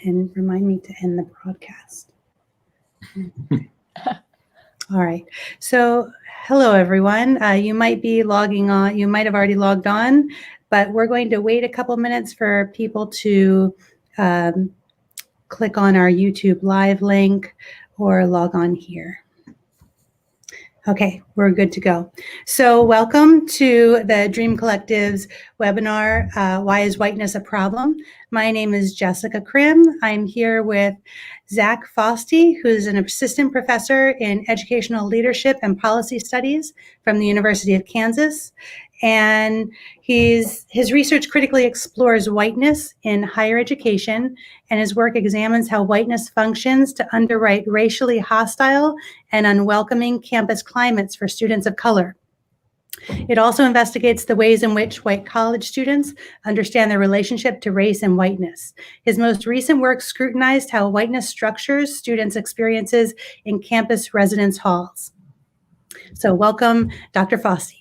and remind me to end the broadcast. All right. So hello, everyone. You might be logging on. You might have already logged on, but we're going to wait a couple minutes for people to click on our YouTube live link or log on here. Okay, we're good to go. So welcome to the Dream Collective's webinar, Why is Whiteness a Problem? My name is Jessica Krim. I'm here with Zach Fosty, who's an assistant professor in educational leadership and policy studies from the University of Kansas. And his research critically explores whiteness in higher education, and his work examines how whiteness functions to underwrite racially hostile and unwelcoming campus climates for students of color. It also investigates the ways in which white college students understand their relationship to race and whiteness. His most recent work scrutinized how whiteness structures students' experiences in campus residence halls. So welcome, Dr. Fosty.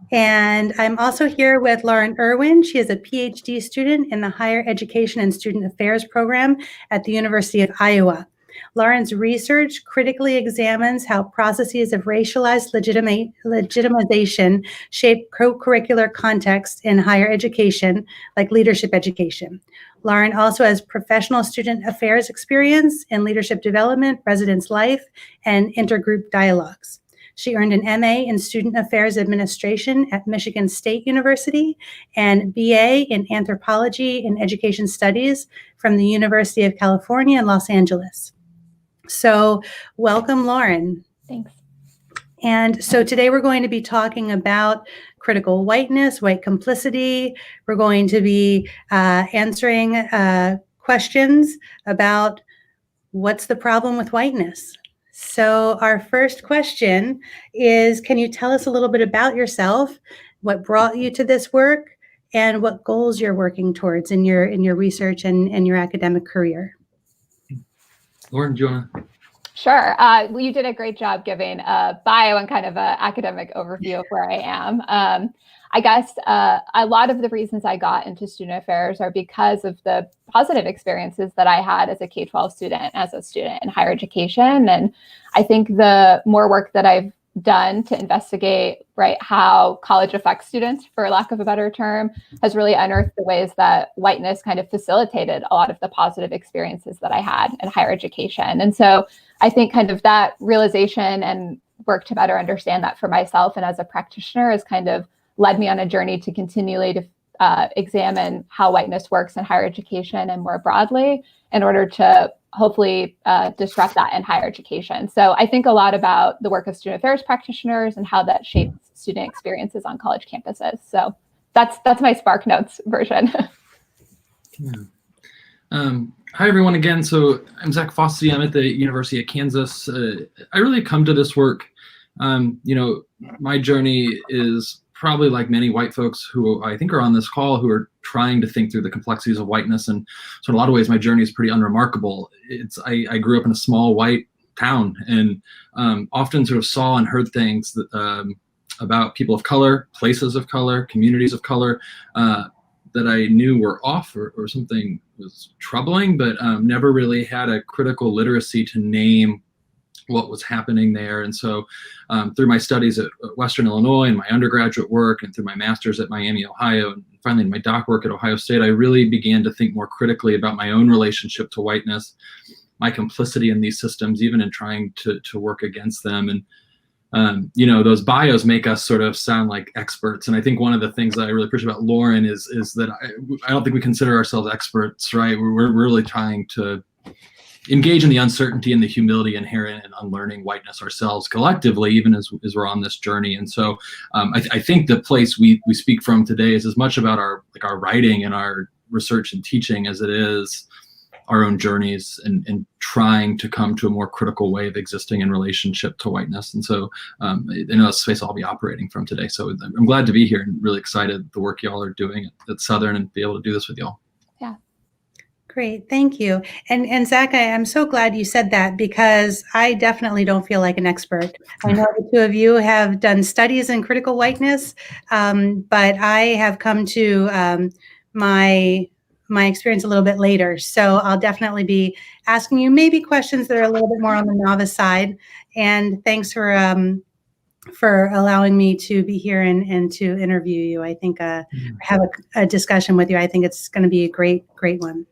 And I'm also here with Lauren Irwin. She is a PhD student in the Higher Education and Student Affairs program at the University of Iowa. Lauren's research critically examines how processes of racialized legitimization shape co-curricular context in higher education, like leadership education. Lauren also has professional student affairs experience in leadership development, residence life, and intergroup dialogues. She earned an MA in Student Affairs Administration at Michigan State University and BA in Anthropology and Education Studies from the University of California in Los Angeles. So welcome, Lauren. Thanks. And so today we're going to be talking about critical whiteness, white complicity. We're going to be answering questions about what's the problem with whiteness. So our first question is, can you tell us a little bit about yourself, what brought you to this work, and what goals you're working towards in your research and your academic career? Lauren, do you want to? Sure. Well, you did a great job giving a bio and kind of an academic overview of where I am. I guess a lot of the reasons I got into student affairs are because of the positive experiences that I had as a K-12 student, as a student in higher education. And I think the more work that I've done to investigate, right, how college affects students, for lack of a better term, has really unearthed the ways that whiteness kind of facilitated a lot of the positive experiences that I had in higher education. And so I think kind of that realization and work to better understand that for myself and as a practitioner has kind of led me on a journey to continually to examine how whiteness works in higher education and more broadly in order to hopefully disrupt that in higher education. So I think a lot about the work of student affairs practitioners and how that shapes student experiences on college campuses. So that's my Spark Notes version. Yeah. Hi, everyone, again. So I'm Zach Fosty. I'm at the University of Kansas. I really come to this work. My journey is probably like many white folks who I think are on this call who are trying to think through the complexities of whiteness. And so in a lot of ways, my journey is pretty unremarkable. I grew up in a small white town and often sort of saw and heard things that, about people of color, places of color, communities of color, that I knew were off or something was troubling, but never really had a critical literacy to name what was happening there. And so through my studies at Western Illinois and my undergraduate work and through my master's at Miami, Ohio, and finally in my doc work at Ohio State, I really began to think more critically about my own relationship to whiteness, my complicity in these systems, even in trying to work against them. And those bios make us sort of sound like experts. And I think one of the things that I really appreciate about Lauren is that I don't think we consider ourselves experts, right? We're really trying to engage in the uncertainty and the humility inherent in unlearning whiteness ourselves collectively, even as we're on this journey. And so I think the place we speak from today is as much about our writing and our research and teaching as it is our own journeys and trying to come to a more critical way of existing in relationship to whiteness. And so in a space I'll be operating from today. So I'm glad to be here and really excited the work y'all are doing at Southern and be able to do this with y'all. Yeah. Great, thank you. And Zach, I'm so glad you said that because I definitely don't feel like an expert. I know the two of you have done studies in critical whiteness, but I have come to my my experience a little bit later. So I'll definitely be asking you maybe questions that are a little bit more on the novice side. And thanks for allowing me to be here and to interview you. I think have a discussion with you. I think it's going to be a great one.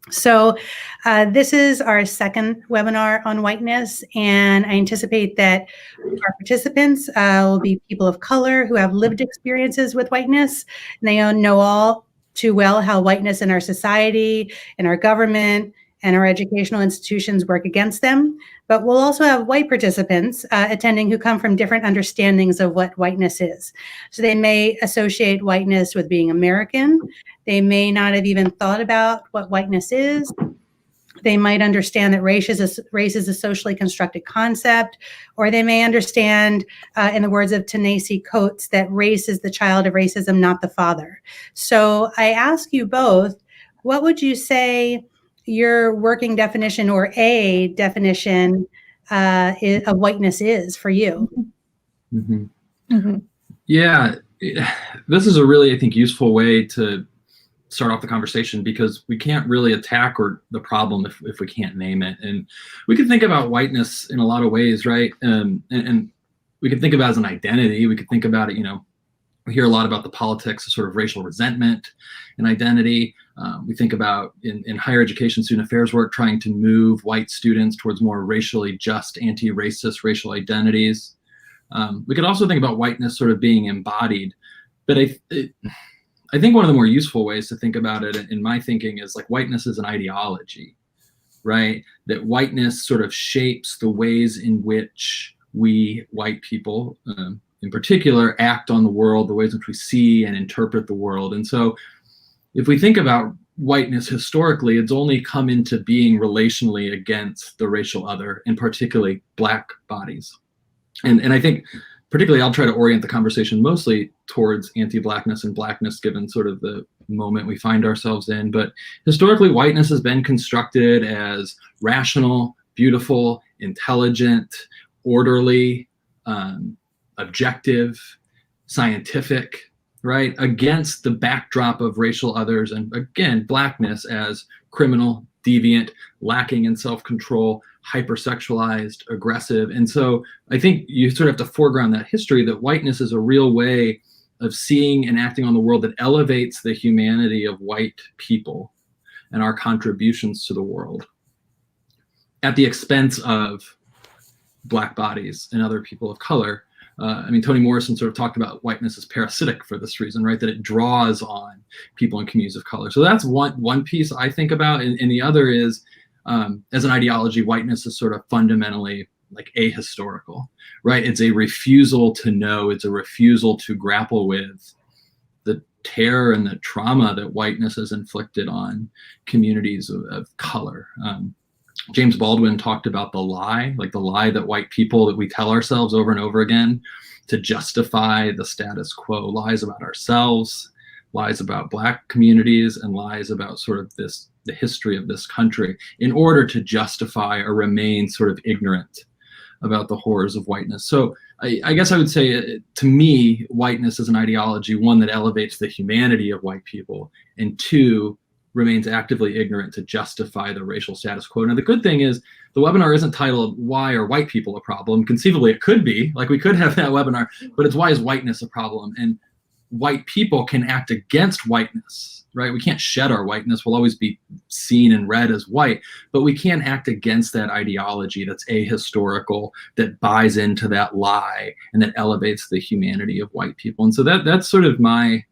So this is our second webinar on whiteness, and I anticipate that our participants will be people of color who have lived experiences with whiteness, and they know all too well how whiteness in our society, in our government, and our educational institutions work against them. But we'll also have white participants attending who come from different understandings of what whiteness is. So they may associate whiteness with being American. They may not have even thought about what whiteness is. They might understand that race is a socially constructed concept, or they may understand, in the words of Ta-Nehisi Coates, that race is the child of racism, not the father. So I ask you both, what would you say your working definition or a definition of whiteness is for you? Mm-hmm. Mm-hmm. Yeah, this is a really, I think, useful way to start off the conversation, because we can't really attack the problem if we can't name it. And we can think about whiteness in a lot of ways, right? And we can think about it as an identity. We could think about it, we hear a lot about the politics of sort of racial resentment and identity. We think about in higher education student affairs work trying to move white students towards more racially just, anti-racist racial identities. We could also think about whiteness sort of being embodied, but I think one of the more useful ways to think about it in my thinking is like whiteness is an ideology, right? That whiteness sort of shapes the ways in which we white people, in particular, act on the world, the ways in which we see and interpret the world. And so if we think about whiteness historically, it's only come into being relationally against the racial other, and particularly Black bodies. And I think particularly I'll try to orient the conversation mostly towards anti-Blackness and Blackness, given sort of the moment we find ourselves in. But historically, whiteness has been constructed as rational, beautiful, intelligent, orderly, objective, scientific, right? Against the backdrop of racial others, and again, Blackness as criminal, deviant, lacking in self-control, hypersexualized, aggressive. And so I think you sort of have to foreground that history, that whiteness is a real way of seeing and acting on the world that elevates the humanity of white people and our contributions to the world at the expense of Black bodies and other people of color. Toni Morrison sort of talked about whiteness as parasitic for this reason, right? That it draws on people and communities of color. So that's one piece I think about. And the other is, as an ideology, whiteness is sort of fundamentally like ahistorical, right? It's a refusal to know, it's a refusal to grapple with the terror and the trauma that whiteness has inflicted on communities of color. James Baldwin talked about the lie that white people, that we tell ourselves over and over again to justify the status quo, lies about ourselves, lies about Black communities, and lies about sort of the history of this country, in order to justify or remain sort of ignorant about the horrors of whiteness. So I guess I would say, to me, whiteness is an ideology, one, that elevates the humanity of white people, and two, remains actively ignorant to justify the racial status quo. Now, the good thing is the webinar isn't titled "Why Are White People a Problem?" Conceivably, it could be, like we could have that webinar, but it's "Why is whiteness a problem?" And white people can act against whiteness, right? We can't shed our whiteness. We'll always be seen and read as white, but we can act against that ideology that's ahistorical, that buys into that lie, and that elevates the humanity of white people. And so that's sort of my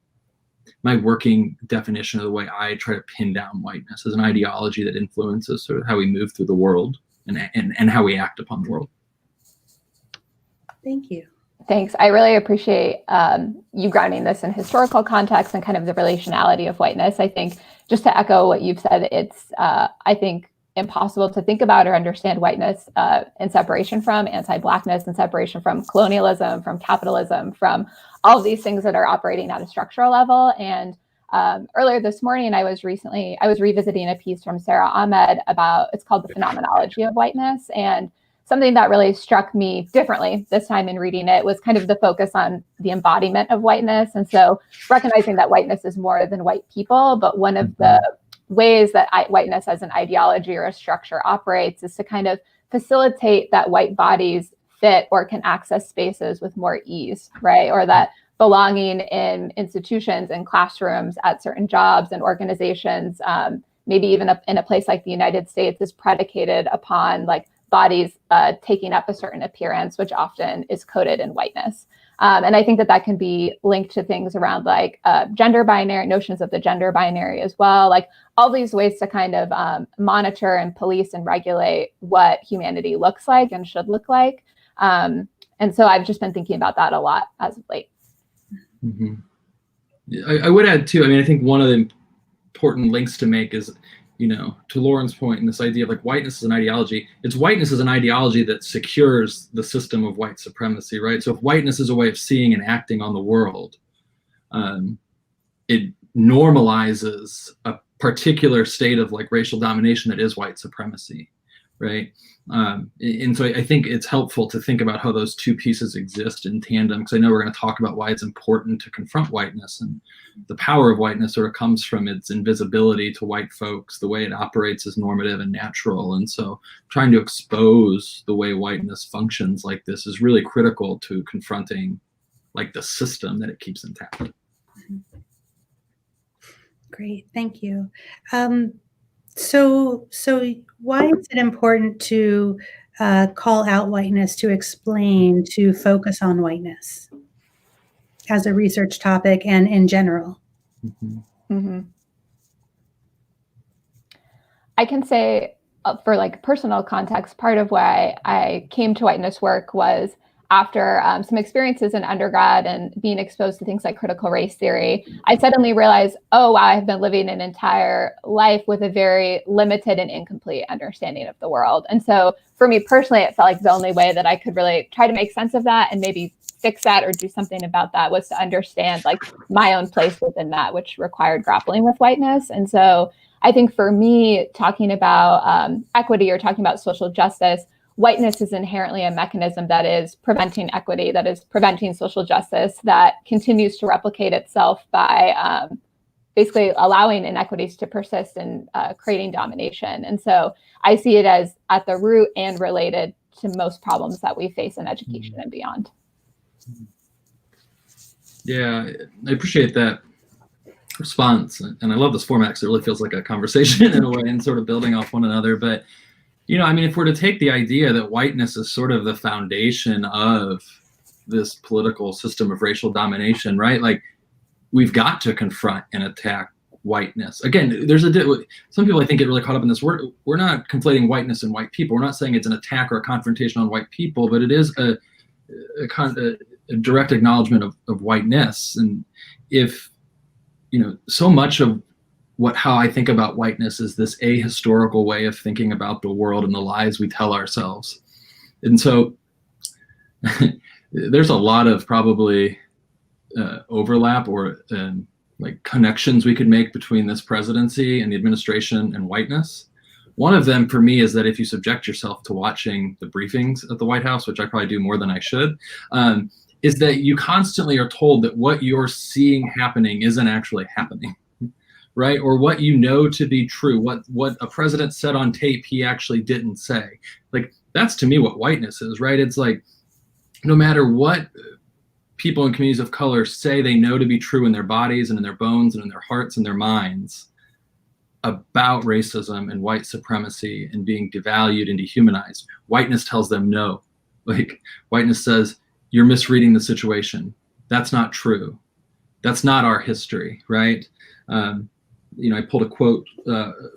working definition of the way I try to pin down whiteness as an ideology that influences sort of how we move through the world and how we act upon the world. Thank you. Thanks. I really appreciate you grounding this in historical context and kind of the relationality of whiteness. I think, just to echo what you've said, it's, I think, impossible to think about or understand whiteness in separation from anti-Blackness, in separation from colonialism, from capitalism, from all of these things that are operating at a structural level. And earlier this morning, I was revisiting a piece from Sarah Ahmed about, it's called The Phenomenology of Whiteness. And something that really struck me differently this time in reading it was kind of the focus on the embodiment of whiteness. And so recognizing that whiteness is more than white people, but one of the ways that whiteness as an ideology or a structure operates is to kind of facilitate that white bodies fit or can access spaces with more ease, right? Or that belonging in institutions and classrooms at certain jobs and organizations, maybe even in a place like the United States, is predicated upon like bodies taking up a certain appearance, which often is coded in whiteness. And I think that can be linked to things around like gender binary, notions of the gender binary as well, like all these ways to kind of monitor and police and regulate what humanity looks like and should look like. And so I've just been thinking about that a lot as of late. Mm-hmm. I would add too, I mean, I think one of the important links to make is, you know, to Lauren's point, and this idea of like whiteness as an ideology, it's whiteness as an ideology that secures the system of white supremacy, right? So if whiteness is a way of seeing and acting on the world, it normalizes a particular state of like racial domination that is white supremacy, right? And so I think it's helpful to think about how those two pieces exist in tandem, because I know we're going to talk about why it's important to confront whiteness, and the power of whiteness sort of comes from its invisibility to white folks, the way it operates as normative and natural. And so trying to expose the way whiteness functions like this is really critical to confronting like the system that it keeps intact. Great, thank you. So why is it important to call out whiteness, to explain, to focus on whiteness as a research topic and in general? Mm-hmm. Mm-hmm. I can say for like personal context, part of why I came to whiteness work was after some experiences in undergrad and being exposed to things like critical race theory, I suddenly realized, oh, wow, I've been living an entire life with a very limited and incomplete understanding of the world. And so for me personally, it felt like the only way that I could really try to make sense of that and maybe fix that or do something about that was to understand like my own place within that, which required grappling with whiteness. And so I think for me, talking about equity or talking about social justice, whiteness is inherently a mechanism that is preventing equity, that is preventing social justice, that continues to replicate itself by basically allowing inequities to persist and creating domination. And so I see it as at the root and related to most problems that we face in education and beyond. Yeah, I appreciate that response. And I love this format because it really feels like a conversation in a way and sort of building off one another. But you know, I mean, if we're to take the idea that whiteness is sort of the foundation of this political system of racial domination, right? Like, we've got to confront and attack whiteness. Again, there's some people I think get really caught up in this. We're not conflating whiteness and white people. We're not saying it's an attack or a confrontation on white people, but it is a direct acknowledgement of whiteness. And if, you know, so much of how I think about whiteness is this ahistorical way of thinking about the world and the lies we tell ourselves. And so there's a lot of probably overlap or like connections we could make between this presidency and the administration and whiteness. One of them for me is that if you subject yourself to watching the briefings at the White House, which I probably do more than I should, is that you constantly are told that what you're seeing happening isn't actually happening. Right? Or what you know to be true, what a president said on tape he actually didn't say. Like, that's to me what whiteness is, right? It's like, no matter what people in communities of color say they know to be true in their bodies and in their bones and in their hearts and their minds about racism and white supremacy and being devalued and dehumanized, whiteness tells them no. Like, whiteness says, you're misreading the situation. That's not true. That's not our history, right? You know, I pulled a quote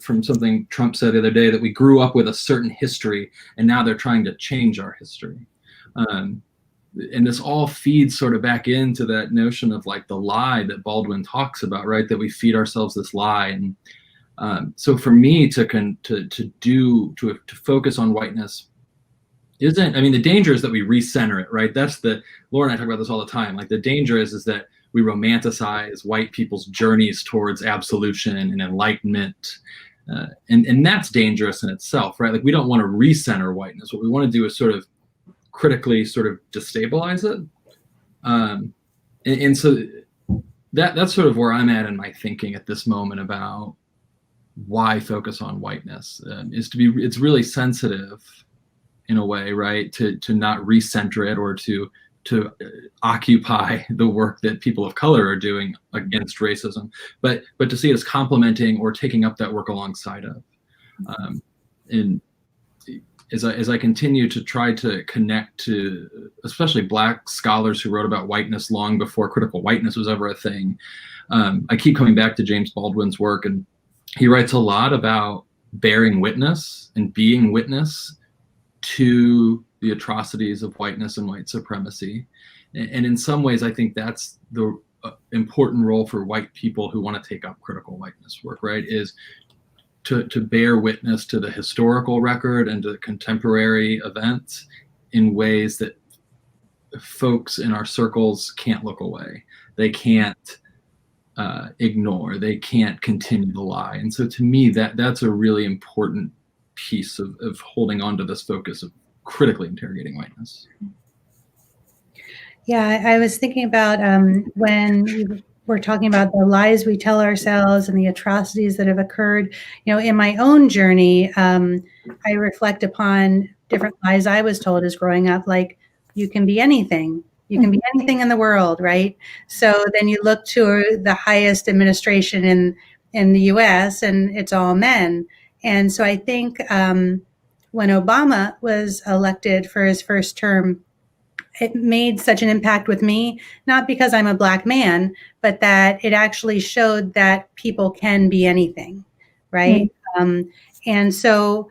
from something Trump said the other day, that we grew up with a certain history and now they're trying to change our history. And this all feeds sort of back into that notion of like the lie that Baldwin talks about, right? That we feed ourselves this lie. And so for me to focus on whiteness isn't, I mean, the danger is that we recenter it, right? That's Laura and I talk about this all the time. Like, the danger is that we romanticize white people's journeys towards absolution and enlightenment. And that's dangerous in itself, right? Like, we don't want to recenter whiteness. What we want to do is sort of critically sort of destabilize it. And so that's sort of where I'm at in my thinking at this moment about why focus on whiteness, it's really sensitive in a way, right? To not recenter it or to occupy the work that people of color are doing against racism, but to see it as complementing or taking up that work alongside of. And as I continue to try to connect to especially Black scholars who wrote about whiteness long before critical whiteness was ever a thing, I keep coming back to James Baldwin's work, and he writes a lot about bearing witness and being witness to the atrocities of whiteness and white supremacy. And in some ways, I think that's the important role for white people who want to take up critical whiteness work, right? Is to bear witness to the historical record and to contemporary events in ways that folks in our circles can't look away. They can't ignore. They can't continue to lie. And so to me, that's a really important piece of holding on to this focus of critically interrogating whiteness. Yeah, I was thinking about when we're talking about the lies we tell ourselves and the atrocities that have occurred. In my own journey, I reflect upon different lies I was told as growing up, like you can be anything. You can be anything in the world, right? So then you look to the highest administration in the U.S. and it's all men. And so I think when Obama was elected for his first term, it made such an impact with me, not because I'm a Black man, but that it actually showed that people can be anything, right? And so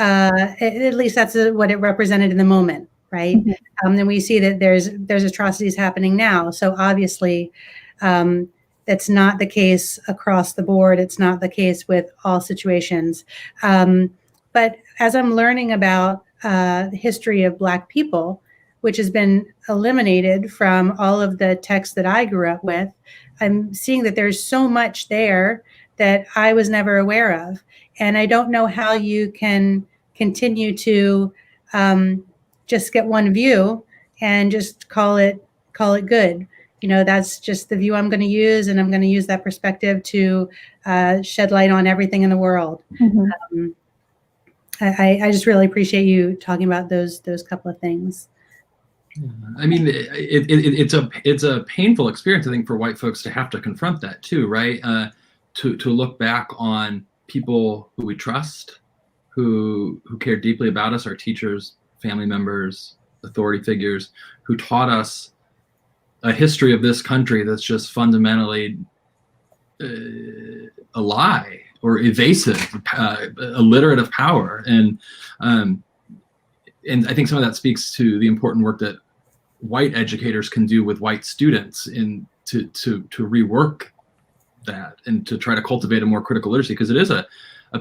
at least that's what it represented in the moment, right? And we see that there's atrocities happening now. So obviously, that's not the case across the board. It's not the case with all situations. But as I'm learning about the history of Black people, which has been eliminated from all of the texts that I grew up with, I'm seeing that there's so much there that I was never aware of. And I don't know how you can continue to just get one view and just call it good. That's just the view I'm going to use, and I'm going to use that perspective to shed light on everything in the world. I just really appreciate you talking about those couple of things. I mean, it's a painful experience, I think, for white folks to have to confront that too, right? To look back on people who we trust, who care deeply about us, our teachers, family members, authority figures, who taught us a history of this country that's just fundamentally a lie or evasive, illiterate of power, and I think some of that speaks to the important work that white educators can do with white students to rework that and to try to cultivate a more critical literacy, because it is a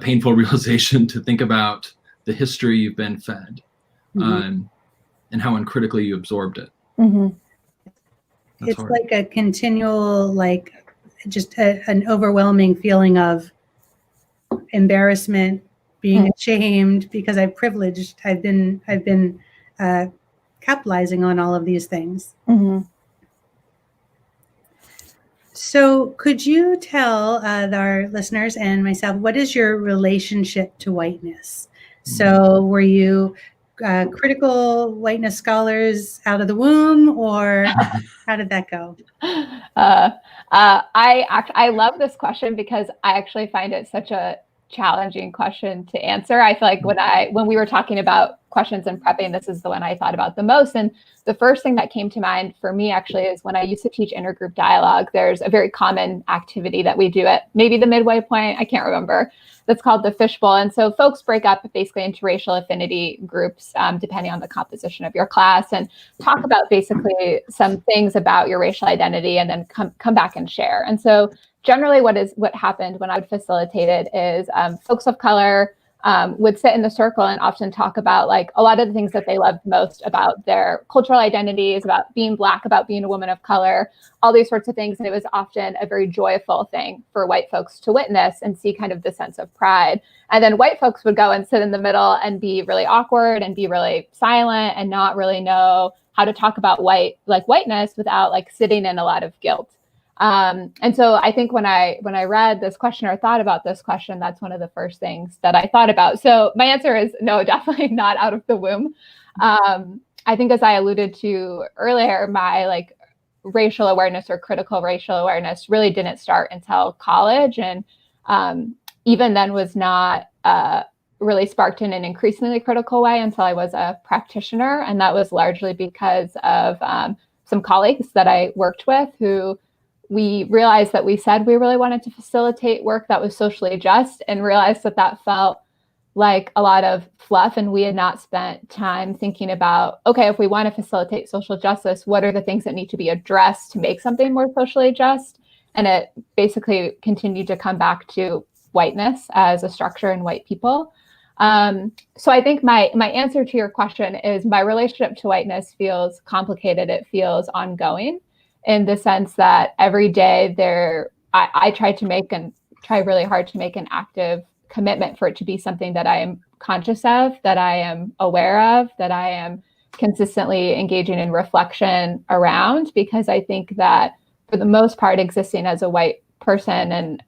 painful realization to think about the history you've been fed and how uncritically you absorbed it. It's hard. Like a continual, just an overwhelming feeling of embarrassment, being ashamed, because I've been capitalizing on all of these things. So could you tell our listeners and myself, what is your relationship to whiteness? So were you critical whiteness scholars out of the womb, or how did that go? I love this question because I actually find it such a challenging question to answer. I feel like when we were talking about questions and prepping, this is the one I thought about the most. And the first thing that came to mind for me actually is when I used to teach intergroup dialogue, there's a very common activity that we do at maybe the midway point, I can't remember, that's called the fishbowl. And so folks break up basically into racial affinity groups, depending on the composition of your class, and talk about basically some things about your racial identity, and then come back and share. And so generally what happened when I would facilitate it is folks of color would sit in the circle and often talk about a lot of the things that they loved most about their cultural identities, about being Black, about being a woman of color, all these sorts of things. And it was often a very joyful thing for white folks to witness and see kind of the sense of pride. And then white folks would go and sit in the middle and be really awkward and be really silent and not really know how to talk about whiteness without sitting in a lot of guilt. And so I think when I read this question or thought about this question, that's one of the first things that I thought about. So my answer is no, definitely not out of the womb. I think, as I alluded to earlier, my racial awareness or critical racial awareness really didn't start until college, and even then was not really sparked in an increasingly critical way until I was a practitioner. And that was largely because of some colleagues that I worked with who we realized that we said we really wanted to facilitate work that was socially just, and realized that that felt like a lot of fluff, and we had not spent time thinking about, okay, if we want to facilitate social justice, what are the things that need to be addressed to make something more socially just? And it basically continued to come back to whiteness as a structure and white people. So I think my answer to your question is my relationship to whiteness feels complicated. It feels ongoing, in the sense that every day I try really hard to make an active commitment for it to be something that I am conscious of, that I am aware of, that I am consistently engaging in reflection around, because I think that for the most part, existing as a white person and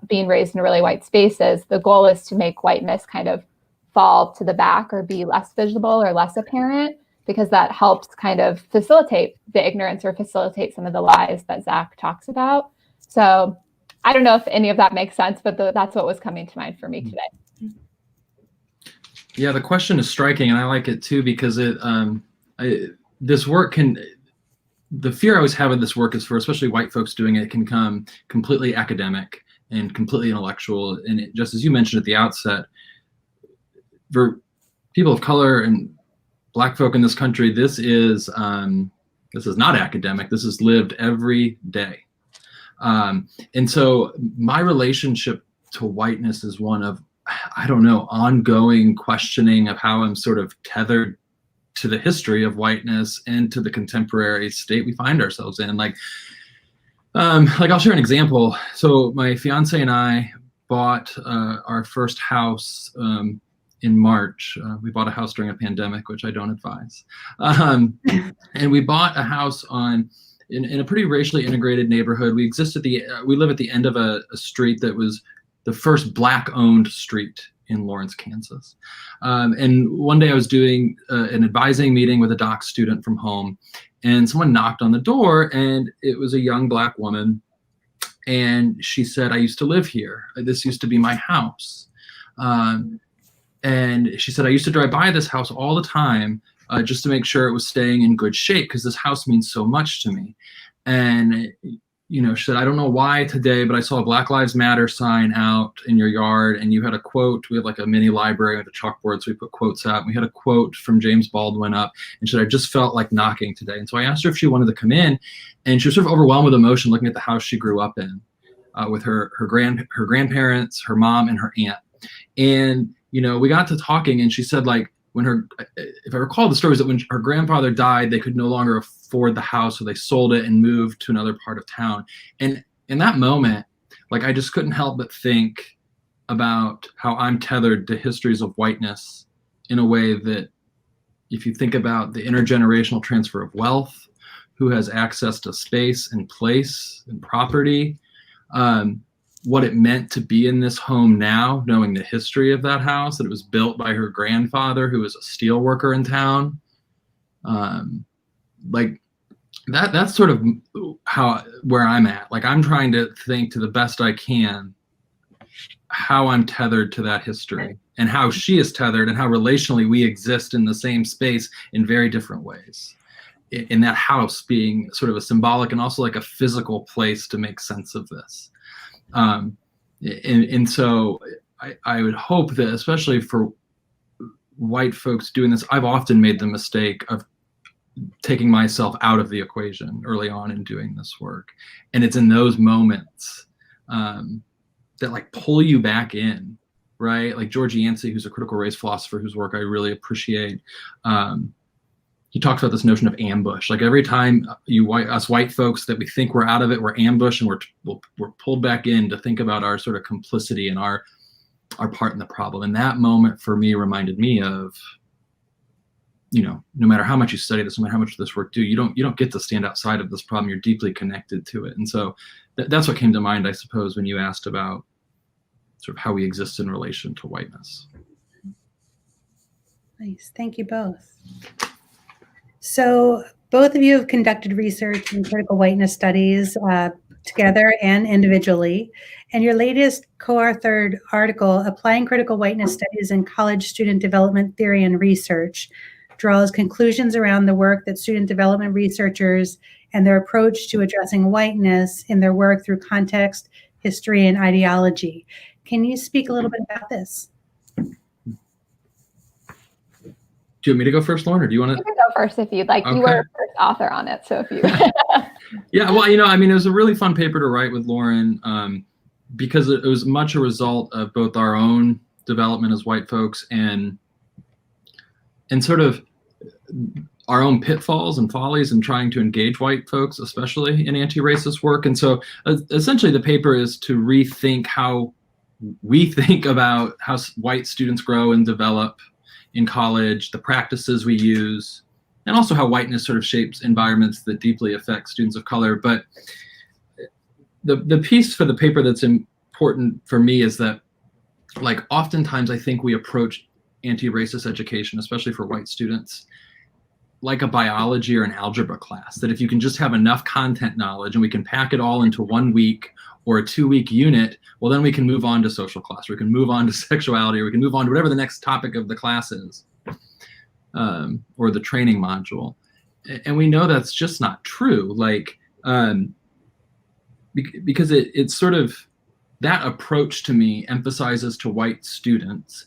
being raised in really white spaces, the goal is to make whiteness kind of fall to the back or be less visible or less apparent, because that helps kind of facilitate the ignorance or facilitate some of the lies that Zach talks about. So I don't know if any of that makes sense, but that's what was coming to mind for me today. Yeah, the question is striking, and I like it too, because this work the fear I always have with this work is, for especially white folks doing it, can come completely academic and completely intellectual. And just as you mentioned at the outset, for people of color and Black folk in this country, this is not academic. This is lived every day. And so my relationship to whiteness is one of, I don't know, ongoing questioning of how I'm sort of tethered to the history of whiteness and to the contemporary state we find ourselves in. I'll share an example. So my fiance and I bought our first house in March. We bought a house during a pandemic, which I don't advise. And we bought a house in a pretty racially integrated neighborhood. We live at the end of a street that was the first Black-owned street in Lawrence, Kansas. And one day I was doing an advising meeting with a doc student from home, and someone knocked on the door, and it was a young Black woman. And she said, "I used to live here. This used to be my house." And she said, "I used to drive by this house all the time just to make sure it was staying in good shape, because this house means so much to me." And she said, "I don't know why today, but I saw a Black Lives Matter sign out in your yard, and you had a quote." We have like a mini library with a chalkboard, so we put quotes out. And we had a quote from James Baldwin up, and she said, "I just felt like knocking today." And so I asked her if she wanted to come in, and she was sort of overwhelmed with emotion looking at the house she grew up in, with her grandparents, her mom, and her aunt. And we got to talking, and she said, if I recall the story, was that when her grandfather died, they could no longer afford the house, so they sold it and moved to another part of town. And in that moment, I just couldn't help but think about how I'm tethered to histories of whiteness in a way that, if you think about the intergenerational transfer of wealth, who has access to space and place and property, what it meant to be in this home now, knowing the history of that house, that it was built by her grandfather, who was a steel worker in town. That's sort of where I'm at. I'm trying to think to the best I can how I'm tethered to that history, and how she is tethered, and how relationally we exist in the same space in very different ways. In that house being sort of a symbolic and also like a physical place to make sense of this. And so I would hope that, especially for white folks doing this, I've often made the mistake of taking myself out of the equation early on in doing this work. And it's in those moments that pull you back in, right? Like George Yancey, who's a critical race philosopher whose work I really appreciate, he talks about this notion of ambush. Every time us white folks that we think we're out of it, we're ambushed, and we're pulled back in to think about our sort of complicity and our part in the problem. And that moment for me reminded me of no matter how much you study this, no matter how much this work do, you don't get to stand outside of this problem. You're deeply connected to it. And so that's what came to mind, I suppose, when you asked about sort of how we exist in relation to whiteness. Nice. Thank you both. So both of you have conducted research in critical whiteness studies together and individually. And your latest co-authored article, Applying Critical Whiteness Studies in College Student Development Theory and Research, draws conclusions around the work that student development researchers and their approach to addressing whiteness in their work through context, history, and ideology. Can you speak a little bit about this? Do you want me to go first, Lauren, or do you want to? You can go first if you'd like. Okay. You were first author on it, so if you. Yeah, well, it was a really fun paper to write with Lauren because it was much a result of both our own development as white folks and sort of our own pitfalls and follies in trying to engage white folks, especially in anti-racist work. And so essentially the paper is to rethink how we think about how white students grow and develop in college, the practices we use, and also how whiteness sort of shapes environments that deeply affect students of color. But the piece for the paper that's important for me is that, like, oftentimes I think we approach anti-racist education, especially for white students, like a biology or an algebra class, that if you can just have enough content knowledge and we can pack it all into 1 week or a 2-week unit, well, then we can move on to social class, or we can move on to sexuality, or we can move on to whatever the next topic of the class is, or the training module. And we know that's just not true. Like, because it's sort of, that approach to me emphasizes to white students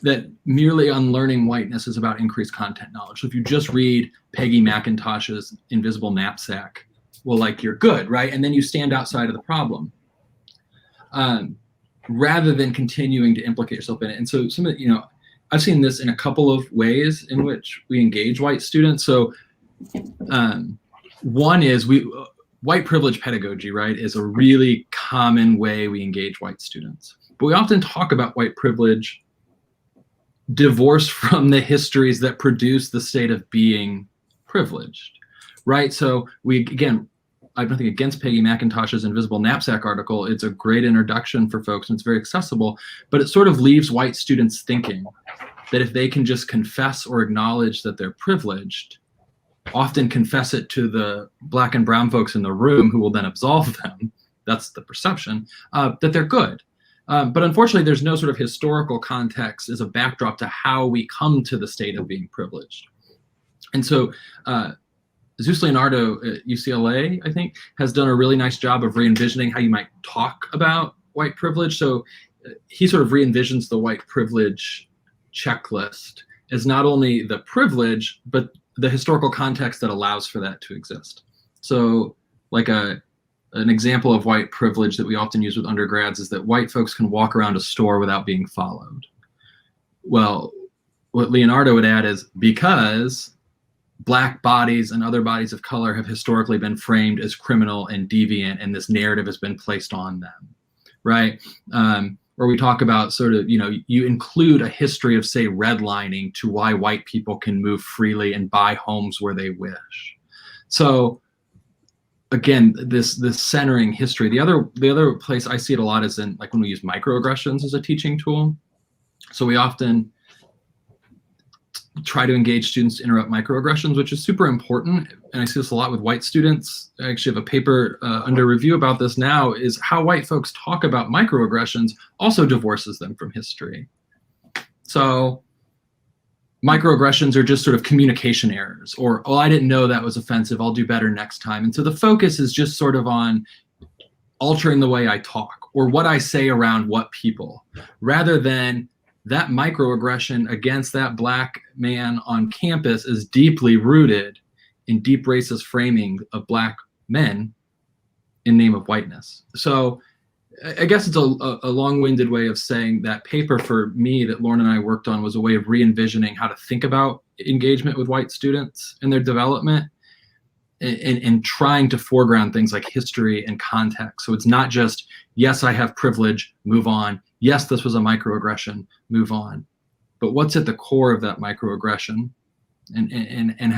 that merely unlearning whiteness is about increased content knowledge. So if you just read Peggy McIntosh's Invisible Knapsack, well, like, you're good, right? And then you stand outside of the problem, rather than continuing to implicate yourself in it. And so some of the, I've seen this in a couple of ways in which we engage white students. So one is white privilege pedagogy, right, is a really common way we engage white students. But we often talk about white privilege divorced from the histories that produce the state of being privileged, right? So I have nothing against Peggy McIntosh's Invisible Knapsack article. It's a great introduction for folks, and it's very accessible, but it sort of leaves white students thinking that if they can just confess or acknowledge that they're privileged, often confess it to the Black and brown folks in the room who will then absolve them, that's the perception, that they're good. But unfortunately, there's no sort of historical context as a backdrop to how we come to the state of being privileged. And so Zeus Leonardo at UCLA, I think, has done a really nice job of re-envisioning how you might talk about white privilege. So he sort of re-envisions the white privilege checklist as not only the privilege, but the historical context that allows for that to exist. So like an example of white privilege that we often use with undergrads is that white folks can walk around a store without being followed. Well, what Leonardo would add is because Black bodies and other bodies of color have historically been framed as criminal and deviant, and this narrative has been placed on them, right? Or we talk about sort of, you include a history of, say, redlining to why white people can move freely and buy homes where they wish. So again, this centering history. The other place I see it a lot is in, like, when we use microaggressions as a teaching tool. So we often try to engage students to interrupt microaggressions, which is super important. And I see this a lot with white students. I actually have a paper under review about this now, is how white folks talk about microaggressions also divorces them from history. So microaggressions are just sort of communication errors, or, oh, I didn't know that was offensive, I'll do better next time. And so the focus is just sort of on altering the way I talk or what I say around what people, rather than that microaggression against that Black man on campus is deeply rooted in deep racist framing of Black men in name of whiteness. So I guess it's a long-winded way of saying that paper for me that Lauren and I worked on was a way of re-envisioning how to think about engagement with white students and their development, and trying to foreground things like history and context. So it's not just, yes, I have privilege, move on. Yes, this was a microaggression, move on. But what's at the core of that microaggression? and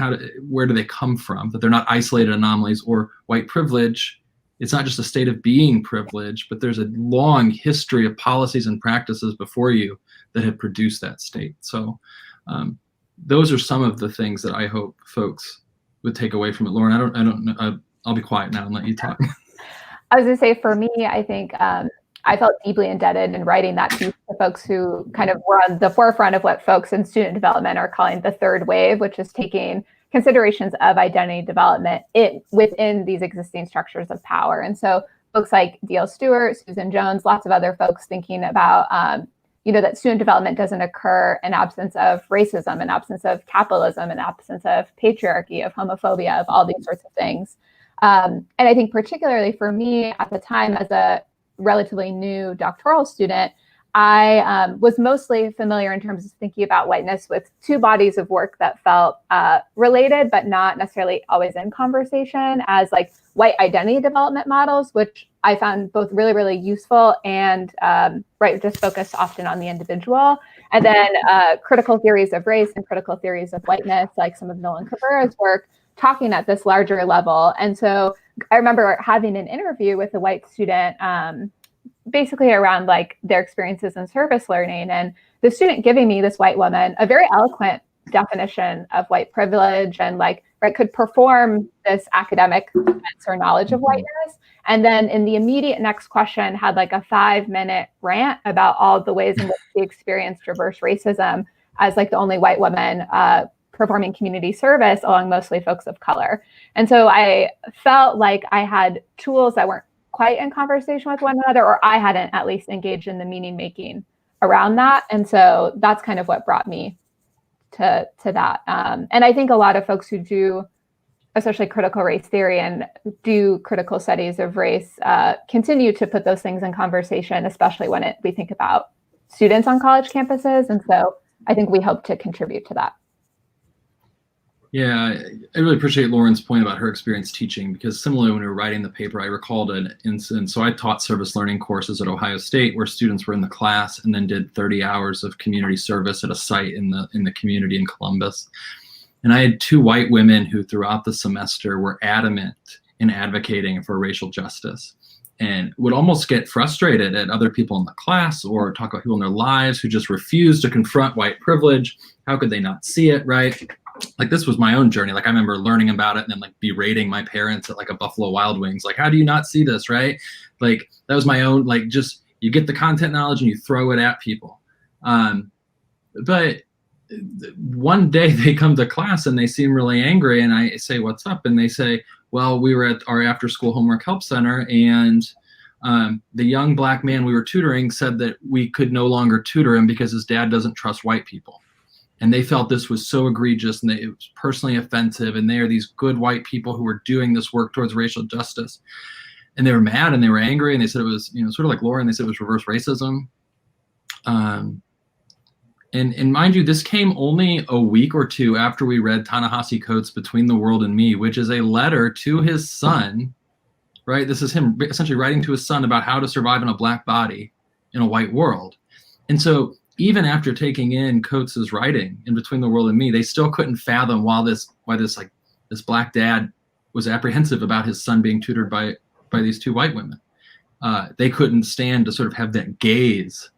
where do they come from, that they're not isolated anomalies. Or white privilege, it's not just a state of being privileged, but there's a long history of policies and practices before you that have produced that state. So those are some of the things that I hope folks would take away from it. Lauren, I don't know. I'll be quiet now and let you talk. I was going to say, for me, I think I felt deeply indebted in writing that piece to folks who kind of were on the forefront of what folks in student development are calling the third wave, which is taking considerations of identity development within these existing structures of power. And so folks like D.L. Stewart, Susan Jones, lots of other folks thinking about, that student development doesn't occur in absence of racism, in absence of capitalism, in absence of patriarchy, of homophobia, of all these sorts of things. And I think particularly for me at the time, as a relatively new doctoral student, I was mostly familiar in terms of thinking about whiteness with two bodies of work that felt related, but not necessarily always in conversation, as like white identity development models, which I found both really, really useful and just focused often on the individual. And then critical theories of race and critical theories of whiteness, like some of Nolan Cabrera's work, talking at this larger level. And so I remember having an interview with a white student, basically around like their experiences in service learning. And the student giving me, this white woman, a very eloquent definition of white privilege and could perform this academic defense or knowledge of whiteness. And then in the immediate next question had like a 5-minute rant about all the ways in which she experienced reverse racism as like the only white woman performing community service along mostly folks of color. And so I felt like I had tools that weren't quite in conversation with one another, or I hadn't at least engaged in the meaning making around that. And so that's kind of what brought me to that. And I think a lot of folks who do, especially critical race theory and do critical studies of race, continue to put those things in conversation, especially when we think about students on college campuses. And so I think we hope to contribute to that. Yeah, I really appreciate Lauren's point about her experience teaching, because similarly when we were writing the paper, I recalled an incident. So I taught service learning courses at Ohio State where students were in the class and then did 30 hours of community service at a site in the community in Columbus. And I had 2 white women who throughout the semester were adamant in advocating for racial justice and would almost get frustrated at other people in the class or talk about people in their lives who just refused to confront white privilege. How could they not see it, right? Like, this was my own journey. Like, I remember learning about it and then like berating my parents at like a Buffalo Wild Wings. Like, how do you not see this, right? Like, that was my own, like, just, you get the content knowledge and you throw it at people. But one day they come to class and they seem really angry and I say, what's up? And they say, well, we were at our after school homework help center and the young black man we were tutoring said that we could no longer tutor him because his dad doesn't trust white people. And they felt this was so egregious and it was personally offensive. And they are these good white people who were doing this work towards racial justice. And they were mad and they were angry. And they said it was, sort of like Lauren, they said it was reverse racism. And mind you, this came only a week or 2 after we read Ta-Nehisi Coates' Between the World and Me, which is a letter to his son, right? This is him essentially writing to his son about how to survive in a black body in a white world. And so even after taking in Coates' writing in Between the World and Me, they still couldn't fathom why this black dad was apprehensive about his son being tutored by these 2 white women. They couldn't stand to sort of have that gaze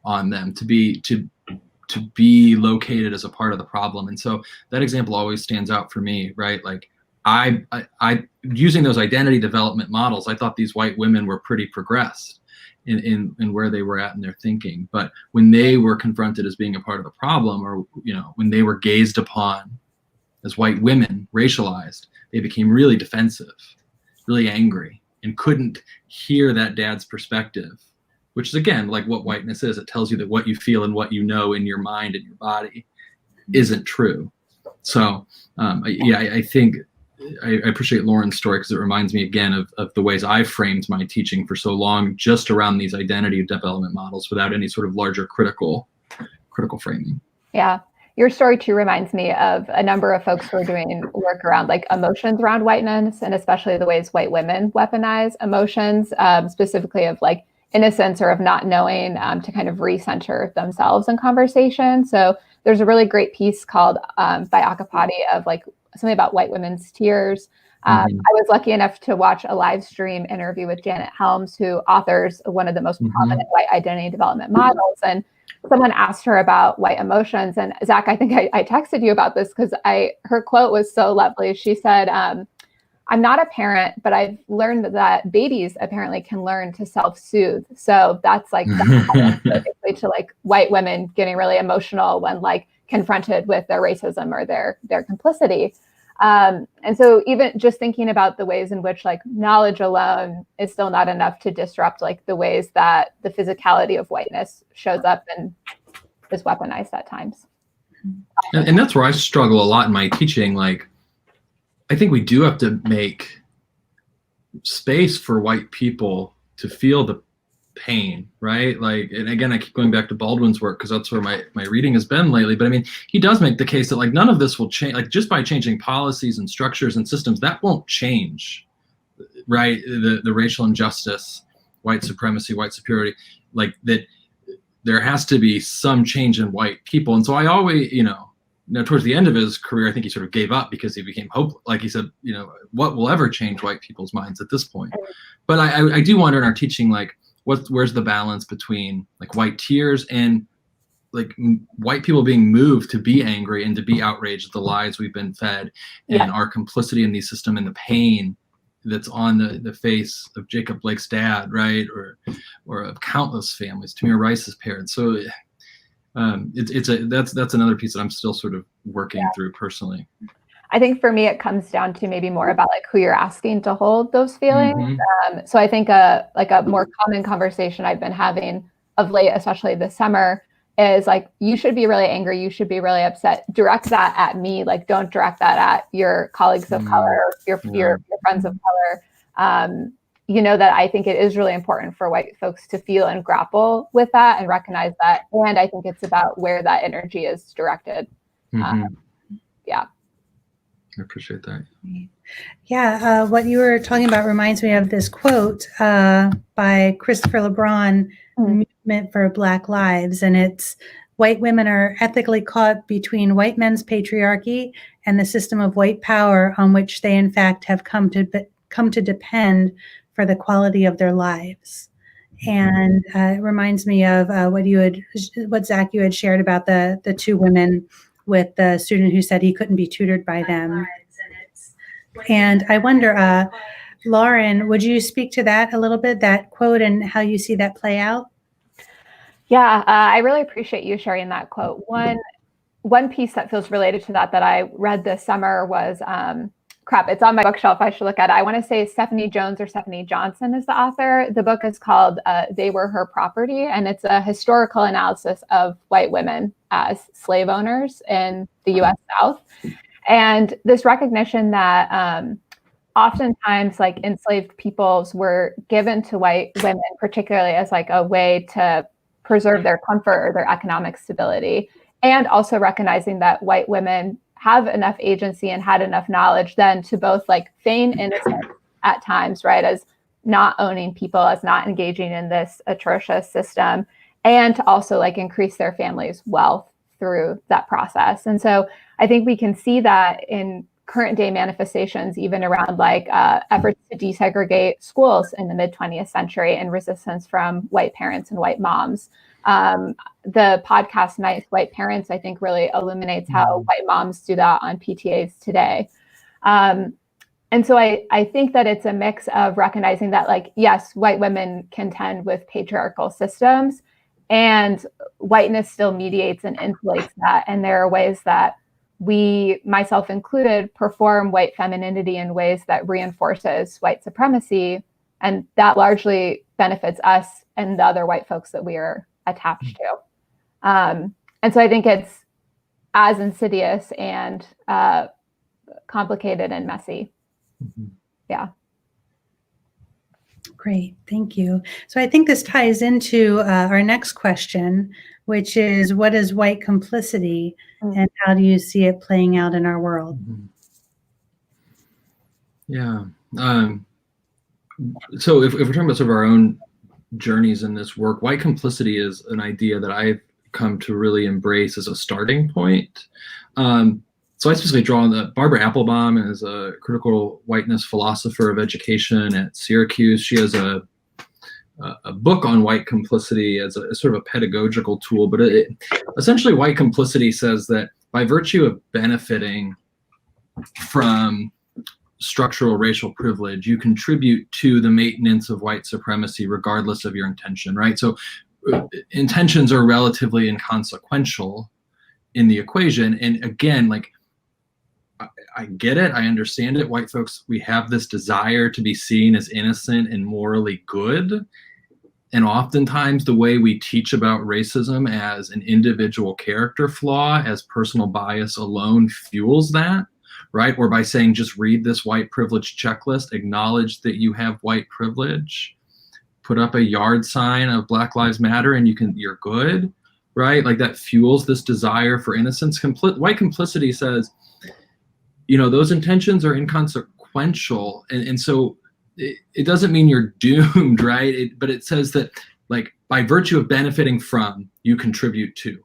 on them, to be located as a part of the problem. And so that example always stands out for me, right? Like, I using those identity development models, I thought these white women were pretty progressed in where they were at in their thinking. But when they were confronted as being a part of the problem, or when they were gazed upon as white women, racialized, they became really defensive, really angry, and couldn't hear that dad's perspective, which is again like what whiteness is. It tells you that what you feel and what you know in your mind and your body isn't true. So I think I appreciate Lauren's story because it reminds me again of the ways I framed my teaching for so long, just around these identity development models without any sort of larger critical framing. Yeah. Your story too reminds me of a number of folks who are doing work around like emotions around whiteness, and especially the ways white women weaponize emotions, specifically of like innocence or of not knowing, to kind of recenter themselves in conversation. So there's a really great piece called by Akapati of like something about white women's tears. I was lucky enough to watch a live stream interview with Janet Helms, who authors one of the most prominent white identity development models. And someone asked her about white emotions. And Zach, I think I texted you about this because her quote was so lovely. She said, I'm not a parent, but I've learned that babies apparently can learn to self-soothe. So that's like basically to like white women getting really emotional when like confronted with their racism or their complicity. And so even just thinking about the ways in which like knowledge alone is still not enough to disrupt like the ways that the physicality of whiteness shows up and is weaponized at times. And that's where I struggle a lot in my teaching. Like, I think we do have to make space for white people to feel the pain, right? Like, and again, I keep going back to Baldwin's work because that's where my reading has been lately. But I mean, he does make the case that like none of this will change, like just by changing policies and structures and systems, that won't change, right? The racial injustice, white supremacy, white superiority, like that there has to be some change in white people. And so I always, towards the end of his career, I think he sort of gave up because he became hopeless. Like he said, what will ever change white people's minds at this point? But I do wonder in our teaching, like, where's the balance between like white tears and like white people being moved to be angry and to be outraged at the lies we've been fed and our complicity in these system and the pain that's on the face of Jacob Blake's dad, right? Or of countless families, Tamir Rice's parents. So that's another piece that I'm still sort of working through personally. I think for me, it comes down to maybe more about like who you're asking to hold those feelings. So I think a more common conversation I've been having of late, especially this summer, is like, you should be really angry. You should be really upset. Direct that at me. Like, don't direct that at your colleagues of color, your friends of color. That I think it is really important for white folks to feel and grapple with that and recognize that. And I think it's about where that energy is directed. I appreciate that. Yeah, what you were talking about reminds me of this quote by Christopher LeBron, Movement for Black Lives. And it's, white women are ethically caught between white men's patriarchy and the system of white power on which they in fact have come to depend for the quality of their lives. And it reminds me of what Zach, you had shared about the two women with the student who said he couldn't be tutored by them. And I wonder, Lauren, would you speak to that a little bit, that quote, and how you see that play out? Yeah, I really appreciate you sharing that quote. One piece that feels related to that I read this summer was, it's on my bookshelf. I should look at it. I want to say Stephanie Jones or Stephanie Johnson is the author. The book is called They Were Her Property, and it's a historical analysis of white women as slave owners in the U.S. South. And this recognition that oftentimes like enslaved peoples were given to white women, particularly as like a way to preserve their comfort or their economic stability. And also recognizing that white women have enough agency and had enough knowledge then to both like feign innocence at times, right, as not owning people, as not engaging in this atrocious system, and to also like increase their family's wealth through that process. And so I think we can see that in current day manifestations, even around like efforts to desegregate schools in the mid 20th century and resistance from white parents and white moms. The podcast Nice White Parents, I think, really illuminates how white moms do that on PTAs today. And so I think that it's a mix of recognizing that, like, yes, white women contend with patriarchal systems, and whiteness still mediates and insulates that. And there are ways that we, myself included, perform white femininity in ways that reinforces white supremacy. And that largely benefits us and the other white folks that we are attached to. And so I think it's as insidious and complicated and messy. Yeah. Great, thank you. So I think this ties into our next question, which is, what is white complicity and how do you see it playing out in our world? Yeah. So if we're talking about sort of our own journeys in this work, white complicity is an idea that I've come to really embrace as a starting point. So I specifically draw on the Barbara Applebaum is a critical whiteness philosopher of education at Syracuse. She has a book on white complicity as a sort of a pedagogical tool, but essentially white complicity says that by virtue of benefiting from structural racial privilege, you contribute to the maintenance of white supremacy regardless of your intention, right? So intentions are relatively inconsequential in the equation. And again, like, I get it, I understand it. White folks, we have this desire to be seen as innocent and morally good. And oftentimes the way we teach about racism as an individual character flaw, as personal bias alone fuels that, right? Or by saying, just read this white privilege checklist, acknowledge that you have white privilege, put up a yard sign of Black Lives Matter and you're good, right? Like that fuels this desire for innocence. White complicity says, those intentions are inconsequential. And so it doesn't mean you're doomed, right? But it says that, like, by virtue of benefiting from, you contribute to.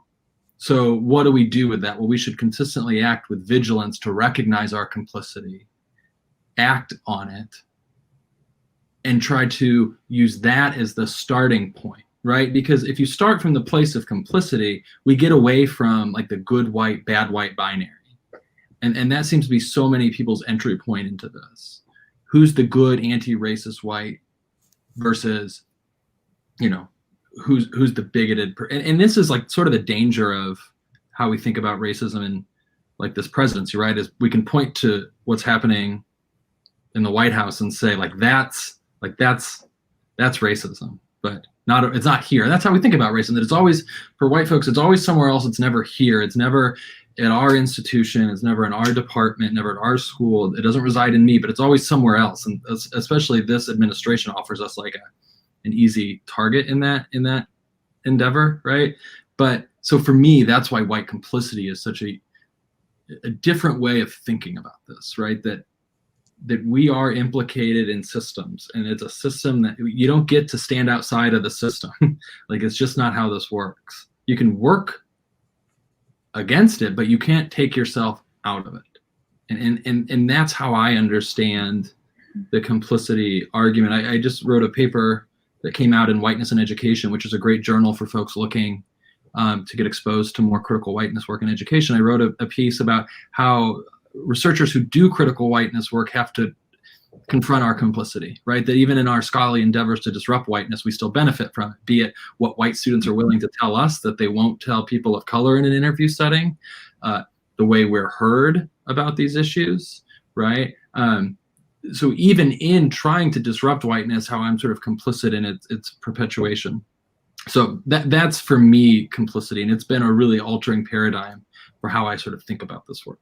So what do we do with that? Well, we should consistently act with vigilance to recognize our complicity, act on it, and try to use that as the starting point, right? Because if you start from the place of complicity, we get away from like the good white, bad white binary. And that seems to be so many people's entry point into this. Who's the good anti-racist white versus, who's the bigoted? And this is like sort of the danger of how we think about racism in like this presidency, right? Is we can point to what's happening in the White House and say that's racism, but it's not here. That's how we think about racism. That it's always, for white folks, it's always somewhere else. It's never here. It's never at our institution. It's never in our department, never at our school. It doesn't reside in me, but it's always somewhere else. And especially this administration offers us like an easy target in that endeavor, right? But so for me, that's why white complicity is such a different way of thinking about this, right? That we are implicated in systems, and it's a system that you don't get to stand outside of the system. Like, it's just not how this works. You can work against it, but you can't take yourself out of it. And that's how I understand the complicity argument. I just wrote a paper that came out in Whiteness in Education, which is a great journal for folks looking to get exposed to more critical whiteness work in education. I wrote a piece about how researchers who do critical whiteness work have to confront our complicity, right? That even in our scholarly endeavors to disrupt whiteness, we still benefit from it, be it what white students are willing to tell us that they won't tell people of color in an interview setting, the way we're heard about these issues, right? So even in trying to disrupt whiteness, how I'm sort of complicit in its perpetuation. So that's for me complicity, and it's been a really altering paradigm for how I sort of think about this work.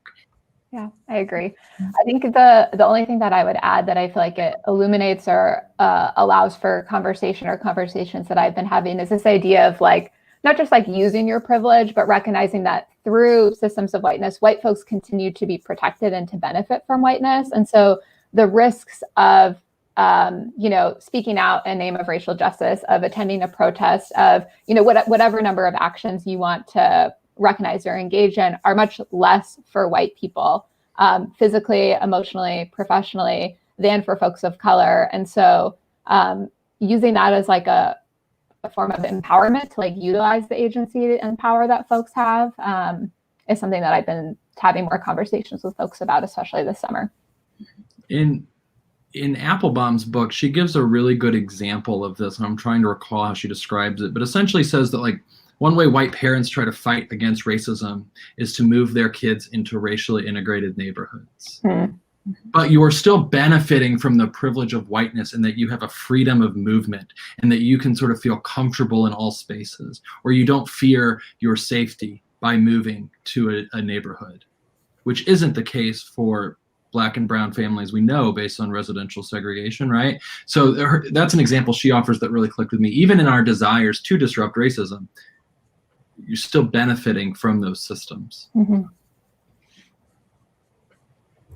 Yeah, I agree. I think the only thing that I would add that I feel like it illuminates or allows for conversation or conversations that I've been having is this idea of like, not just like using your privilege, but recognizing that through systems of whiteness, white folks continue to be protected and to benefit from whiteness. And so the risks of, speaking out in name of racial justice, of attending a protest, of, whatever number of actions you want to recognize or engage in are much less for white people, physically, emotionally, professionally, than for folks of color. And so using that as like a form of empowerment to like utilize the agency and power that folks have is something that I've been having more conversations with folks about, especially this summer. In Applebaum's book, she gives a really good example of this, and I'm trying to recall how she describes it, but essentially says that like one way white parents try to fight against racism is to move their kids into racially integrated neighborhoods. Mm-hmm. But you are still benefiting from the privilege of whiteness, and that you have a freedom of movement, and that you can sort of feel comfortable in all spaces, or you don't fear your safety by moving to a neighborhood, which isn't the case for Black and brown families, we know, based on residential segregation, right? So that's an example she offers that really clicked with me. Even in our desires to disrupt racism, you're still benefiting from those systems. Mm-hmm.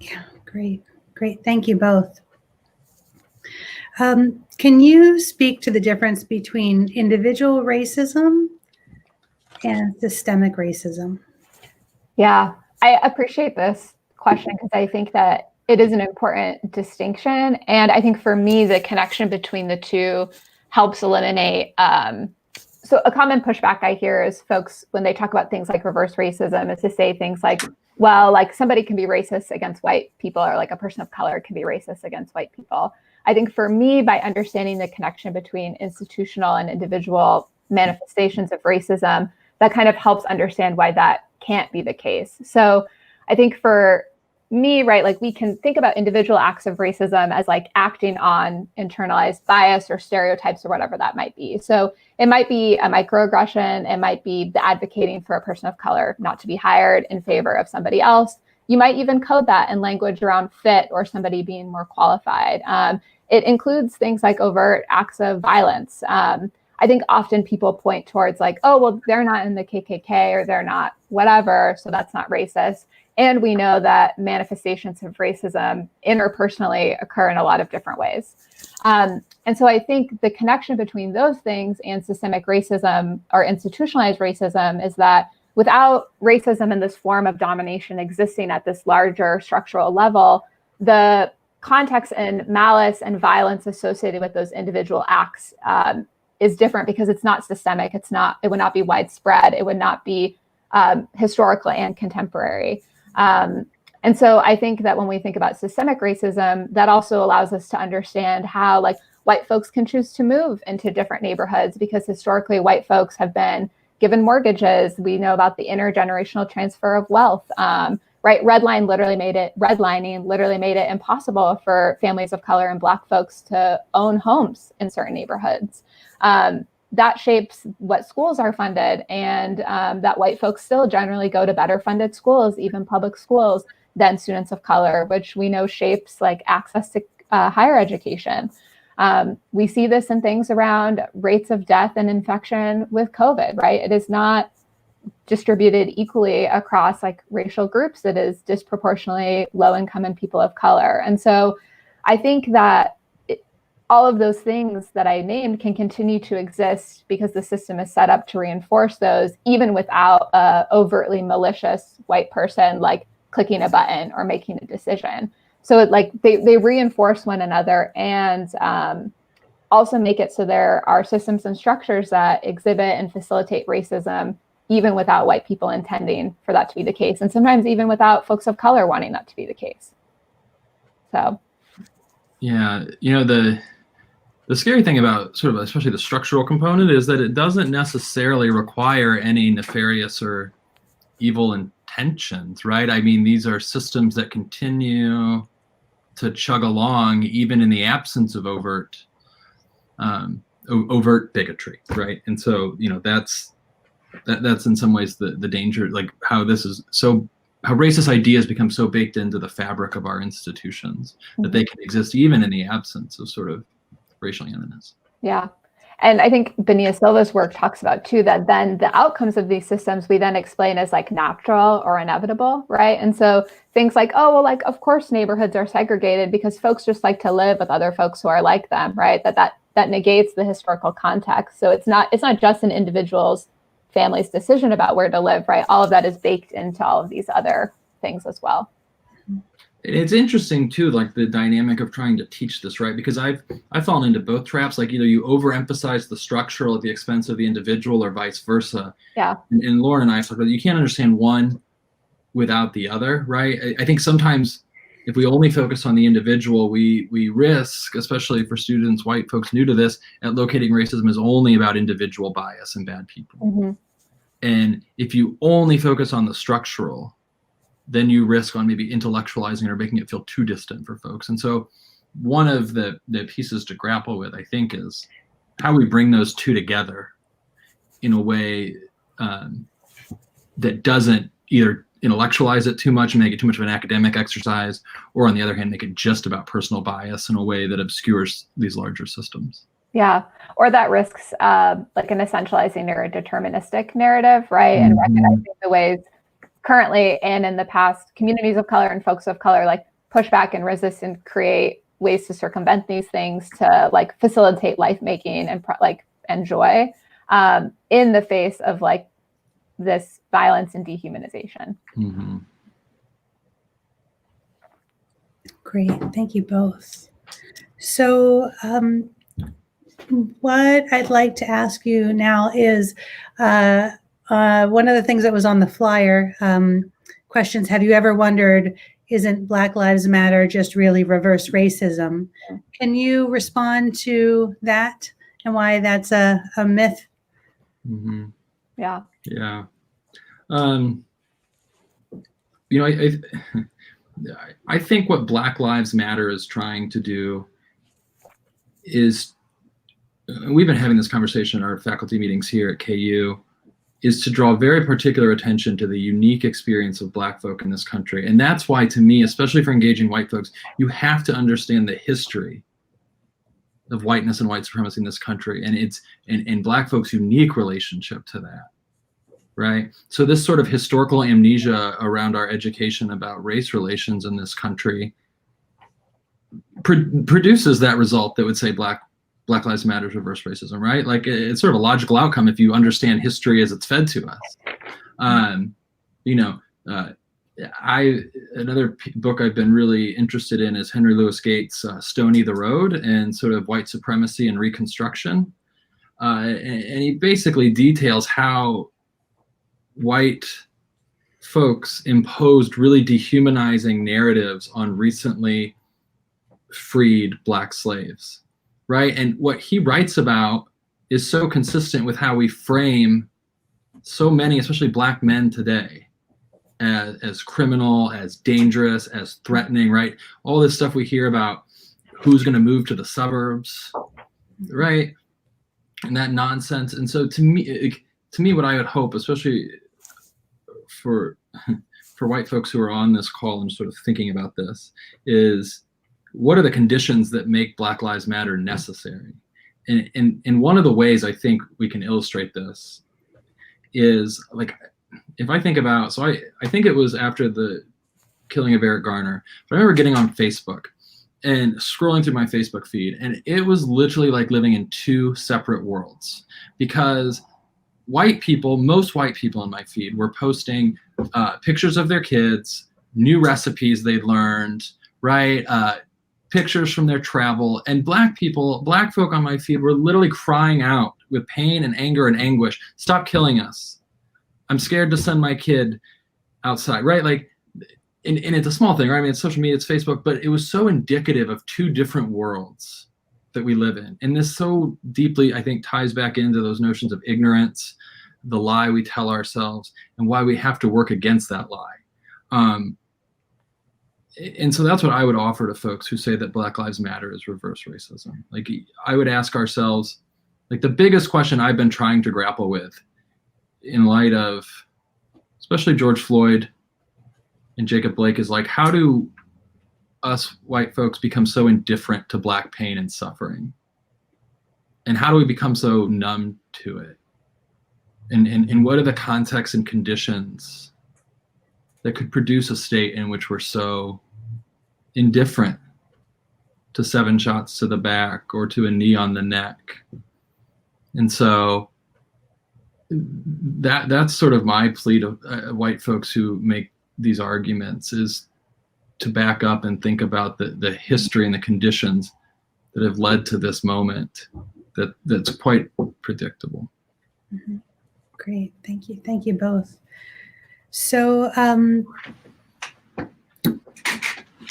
Yeah, great. Thank you both. Can you speak to the difference between individual racism and systemic racism? Yeah, I appreciate this question because I think that it is an important distinction. And I think for me, the connection between the two helps eliminate. So a common pushback I hear is folks, when they talk about things like reverse racism, is to say things like, well, like somebody can be racist against white people, or like a person of color can be racist against white people. I think for me, by understanding the connection between institutional and individual manifestations of racism, that kind of helps understand why that can't be the case. So I think for me, right, like we can think about individual acts of racism as like acting on internalized bias or stereotypes or whatever that might be. So it might be a microaggression. It might be the advocating for a person of color not to be hired in favor of somebody else. You might even code that in language around fit or somebody being more qualified. It includes things like overt acts of violence. I think often people point towards like, oh, well, they're not in the KKK or they're not whatever, so that's not racist. And we know that manifestations of racism interpersonally occur in a lot of different ways. And so I think the connection between those things and systemic racism or institutionalized racism is that without racism in this form of domination existing at this larger structural level, the context and malice and violence associated with those individual acts is different because it's not systemic. It would not be widespread. It would not be historical and contemporary. And so I think that when we think about systemic racism, that also allows us to understand how like white folks can choose to move into different neighborhoods because historically white folks have been given mortgages. We know about the intergenerational transfer of wealth. Right, redlining literally made it impossible for families of color and Black folks to own homes in certain neighborhoods. That shapes what schools are funded, and that white folks still generally go to better funded schools, even public schools, than students of color, which we know shapes like access to higher education. We see this in things around rates of death and infection with COVID, right? It is not distributed equally across like racial groups. It is disproportionately low income and people of color. And so I think that all of those things that I named can continue to exist because the system is set up to reinforce those, even without a overtly malicious white person like clicking a button or making a decision. So it, like they reinforce one another and also make it so there are systems and structures that exhibit and facilitate racism even without white people intending for that to be the case, and sometimes even without folks of color wanting that to be the case. So, yeah, the scary thing about sort of especially the structural component is that it doesn't necessarily require any nefarious or evil intentions, right? I mean, these are systems that continue to chug along even in the absence of overt bigotry, right? And so, that's in some ways the danger, like how racist ideas become so baked into the fabric of our institutions that they can exist even in the absence of sort of racial animus. Yeah. And I think Benia Silva's work talks about too, that then the outcomes of these systems we then explain as like natural or inevitable, right? And so things like, oh, well, like, of course, neighborhoods are segregated because folks just like to live with other folks who are like them, right? That negates the historical context. So it's not just an individual's family's decision about where to live, right? All of that is baked into all of these other things as well. It's interesting too, like the dynamic of trying to teach this, right? Because I've fallen into both traps, like either you overemphasize the structural at the expense of the individual or vice versa. Yeah. And Lauren and I talked about you can't understand one without the other, right? I think sometimes if we only focus on the individual, we risk, especially for students, white folks new to this, at locating racism as only about individual bias and bad people. Mm-hmm. And if you only focus on the structural, then you risk on maybe intellectualizing or making it feel too distant for folks. And so one of the pieces to grapple with, I think, is how we bring those two together in a way that doesn't either intellectualize it too much and make it too much of an academic exercise, or on the other hand, make it just about personal bias in a way that obscures these larger systems. Yeah, or that risks like an essentializing or a deterministic narrative, right? Mm-hmm. And recognizing the ways currently and in the past communities of color and folks of color like push back and resist and create ways to circumvent these things to like facilitate life making and and joy in the face of like this violence and dehumanization. Mm-hmm. Great, thank you both. So what I'd like to ask you now is one of the things that was on the flyer questions. Have you ever wondered, isn't Black Lives Matter just really reverse racism? Can you respond to that and why that's a myth? Mm-hmm. Yeah. Yeah. You know, I think what Black Lives Matter is trying to do is, we've been having this conversation in our faculty meetings here at KU, is to draw very particular attention to the unique experience of Black folk in this country. And that's why, to me, especially for engaging white folks, you have to understand the history of whiteness and white supremacy in this country, and Black folks' unique relationship to that, right? So this sort of historical amnesia around our education about race relations in this country produces that result that would say Black Lives Matter reverse racism, right? Like, it's sort of a logical outcome if you understand history as it's fed to us. You know, another book I've been really interested in is Henry Louis Gates' Stony the Road and sort of white supremacy and Reconstruction. And he basically details how white folks imposed really dehumanizing narratives on recently freed Black slaves, right? And what he writes about is so consistent with how we frame so many, especially Black men today, as criminal, as dangerous, as threatening, right? All this stuff we hear about who's going to move to the suburbs, right? And that nonsense. And so to me, what I would hope, especially for white folks who are on this call and sort of thinking about this, is what are the conditions that make Black Lives Matter necessary? And one of the ways I think we can illustrate this is, like, if I think about, so I think it was after the killing of Eric Garner, but I remember getting on Facebook and scrolling through my Facebook feed, and it was literally like living in two separate worlds, because most white people in my feed were posting pictures of their kids, new recipes they'd learned, right? Pictures from their travel, and Black folk on my feed were literally crying out with pain and anger and anguish, "Stop killing us. I'm scared to send my kid outside," right? Like, and it's a small thing, right? I mean, it's social media, it's Facebook, but it was so indicative of two different worlds that we live in. And this so deeply, I think, ties back into those notions of ignorance, the lie we tell ourselves, and why we have to work against that lie. And so that's what I would offer to folks who say that Black Lives Matter is reverse racism. Like, I would ask ourselves, like, the biggest question I've been trying to grapple with in light of especially George Floyd and Jacob Blake is, like, how do us white folks become so indifferent to Black pain and suffering? And how do we become so numb to it? And what are the contexts and conditions that could produce a state in which we're so indifferent to 7 shots to the back or to a knee on the neck? And so that's sort of my plea to white folks who make these arguments, is to back up and think about the history and the conditions that have led to this moment that's quite predictable. Mm-hmm. Great, thank you both. So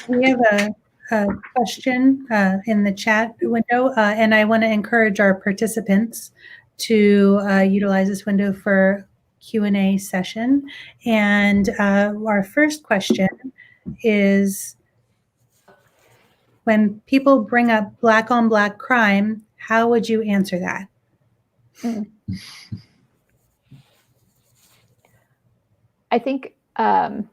we have a question in the chat window, and I want to encourage our participants to utilize this window for Q&A session. And our first question is, when people bring up Black on Black crime, how would you answer that? I think I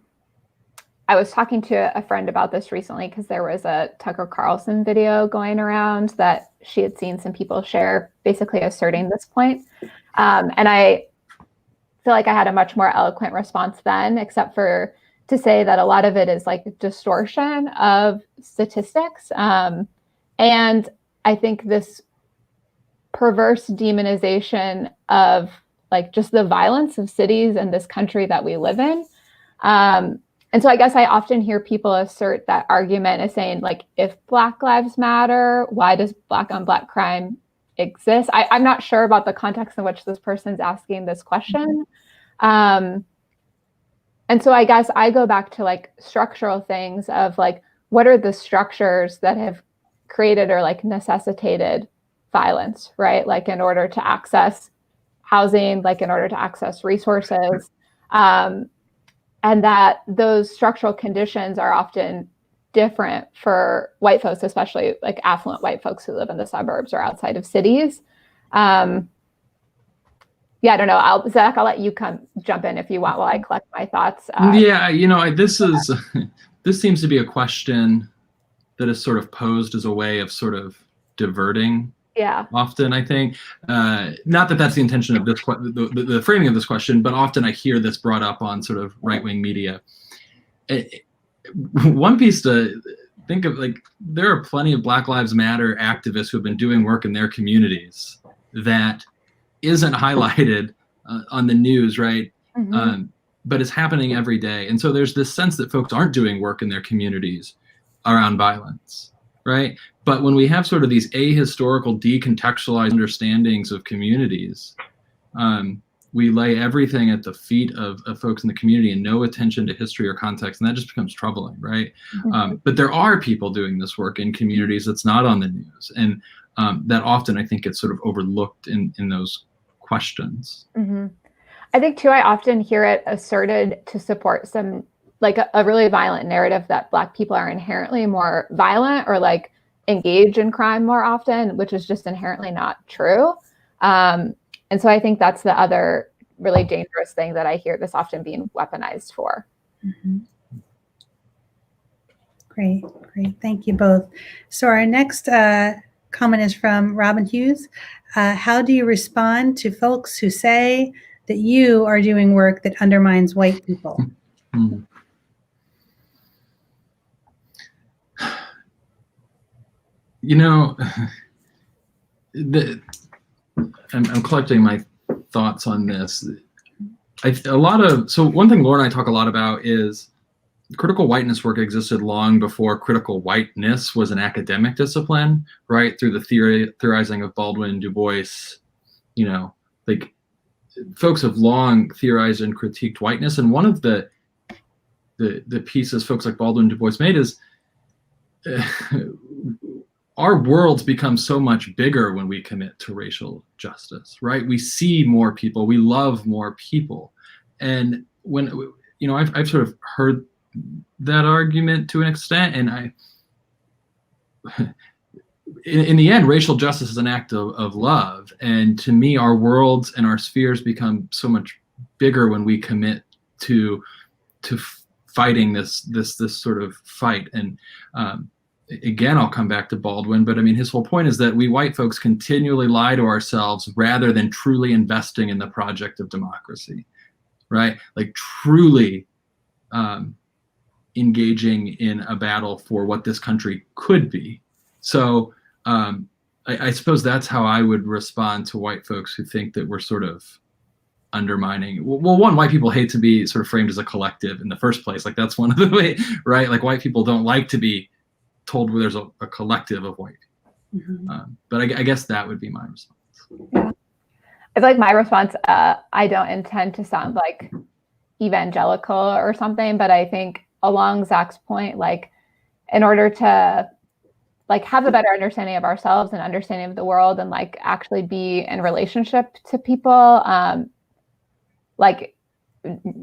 was talking to a friend about this recently because there was a Tucker Carlson video going around that she had seen some people share, basically asserting this point. And I feel like I had a much more eloquent response then, except for to say that a lot of it is like distortion of statistics. And I think this perverse demonization of like just the violence of cities and this country that we live in. And so I guess I often hear people assert that argument as saying, like, if Black Lives Matter, why does Black on Black crime exist? I'm not sure about the context in which this person's asking this question. And so I guess I go back to like structural things of like, what are the structures that have created or like necessitated violence, right? Like in order to access housing, like in order to access resources. And that those structural conditions are often different for white folks, especially like affluent white folks who live in the suburbs or outside of cities. Yeah, I don't know. Zach, I'll let you jump in if you want while I collect my thoughts. Yeah, this seems to be a question that is sort of posed as a way of sort of diverting. Yeah. Often, I think, not that that's the intention of this, the framing of this question, but often I hear this brought up on sort of right-wing media. One piece to think of, like, there are plenty of Black Lives Matter activists who have been doing work in their communities that isn't highlighted on the news, right? Mm-hmm. But it's happening every day. And so there's this sense that folks aren't doing work in their communities around violence, right? But when we have sort of these ahistorical, decontextualized understandings of communities, we lay everything at the feet of folks in the community and no attention to history or context, and that just becomes troubling, right? Mm-hmm. But there are people doing this work in communities that's not on the news, and that often I think gets sort of overlooked in those questions. Mm-hmm. I think too, I often hear it asserted to support some like a really violent narrative that Black people are inherently more violent or like engage in crime more often, which is just inherently not true. And so I think that's the other really dangerous thing that I hear this often being weaponized for. Mm-hmm. Great. Thank you both. So our next comment is from Robin Hughes. How do you respond to folks who say that you are doing work that undermines white people? Mm-hmm. I'm collecting my thoughts on this. So one thing Laura and I talk a lot about is critical whiteness work existed long before critical whiteness was an academic discipline, right? Through the theorizing of Baldwin, Du Bois, like folks have long theorized and critiqued whiteness. And one of the pieces folks like Baldwin and Du Bois made is our worlds become so much bigger when we commit to racial justice, right? We see more people, we love more people. And when, I've sort of heard that argument to an extent, and in the end, racial justice is an act of love. And to me, our worlds and our spheres become so much bigger when we commit to fighting this sort of fight. And again, I'll come back to Baldwin, but I mean, his whole point is that we white folks continually lie to ourselves rather than truly investing in the project of democracy, right? Like truly engaging in a battle for what this country could be. So I suppose that's how I would respond to white folks who think that we're sort of undermining. Well, one, white people hate to be sort of framed as a collective in the first place. Like that's one of the way, right? Like white people don't like to be told there's a collective of white people. Mm-hmm. But I guess that would be my response. Yeah. It's like my response, I don't intend to sound like evangelical or something, but I think along Zach's point, like in order to like have a better understanding of ourselves and understanding of the world and like actually be in relationship to people, like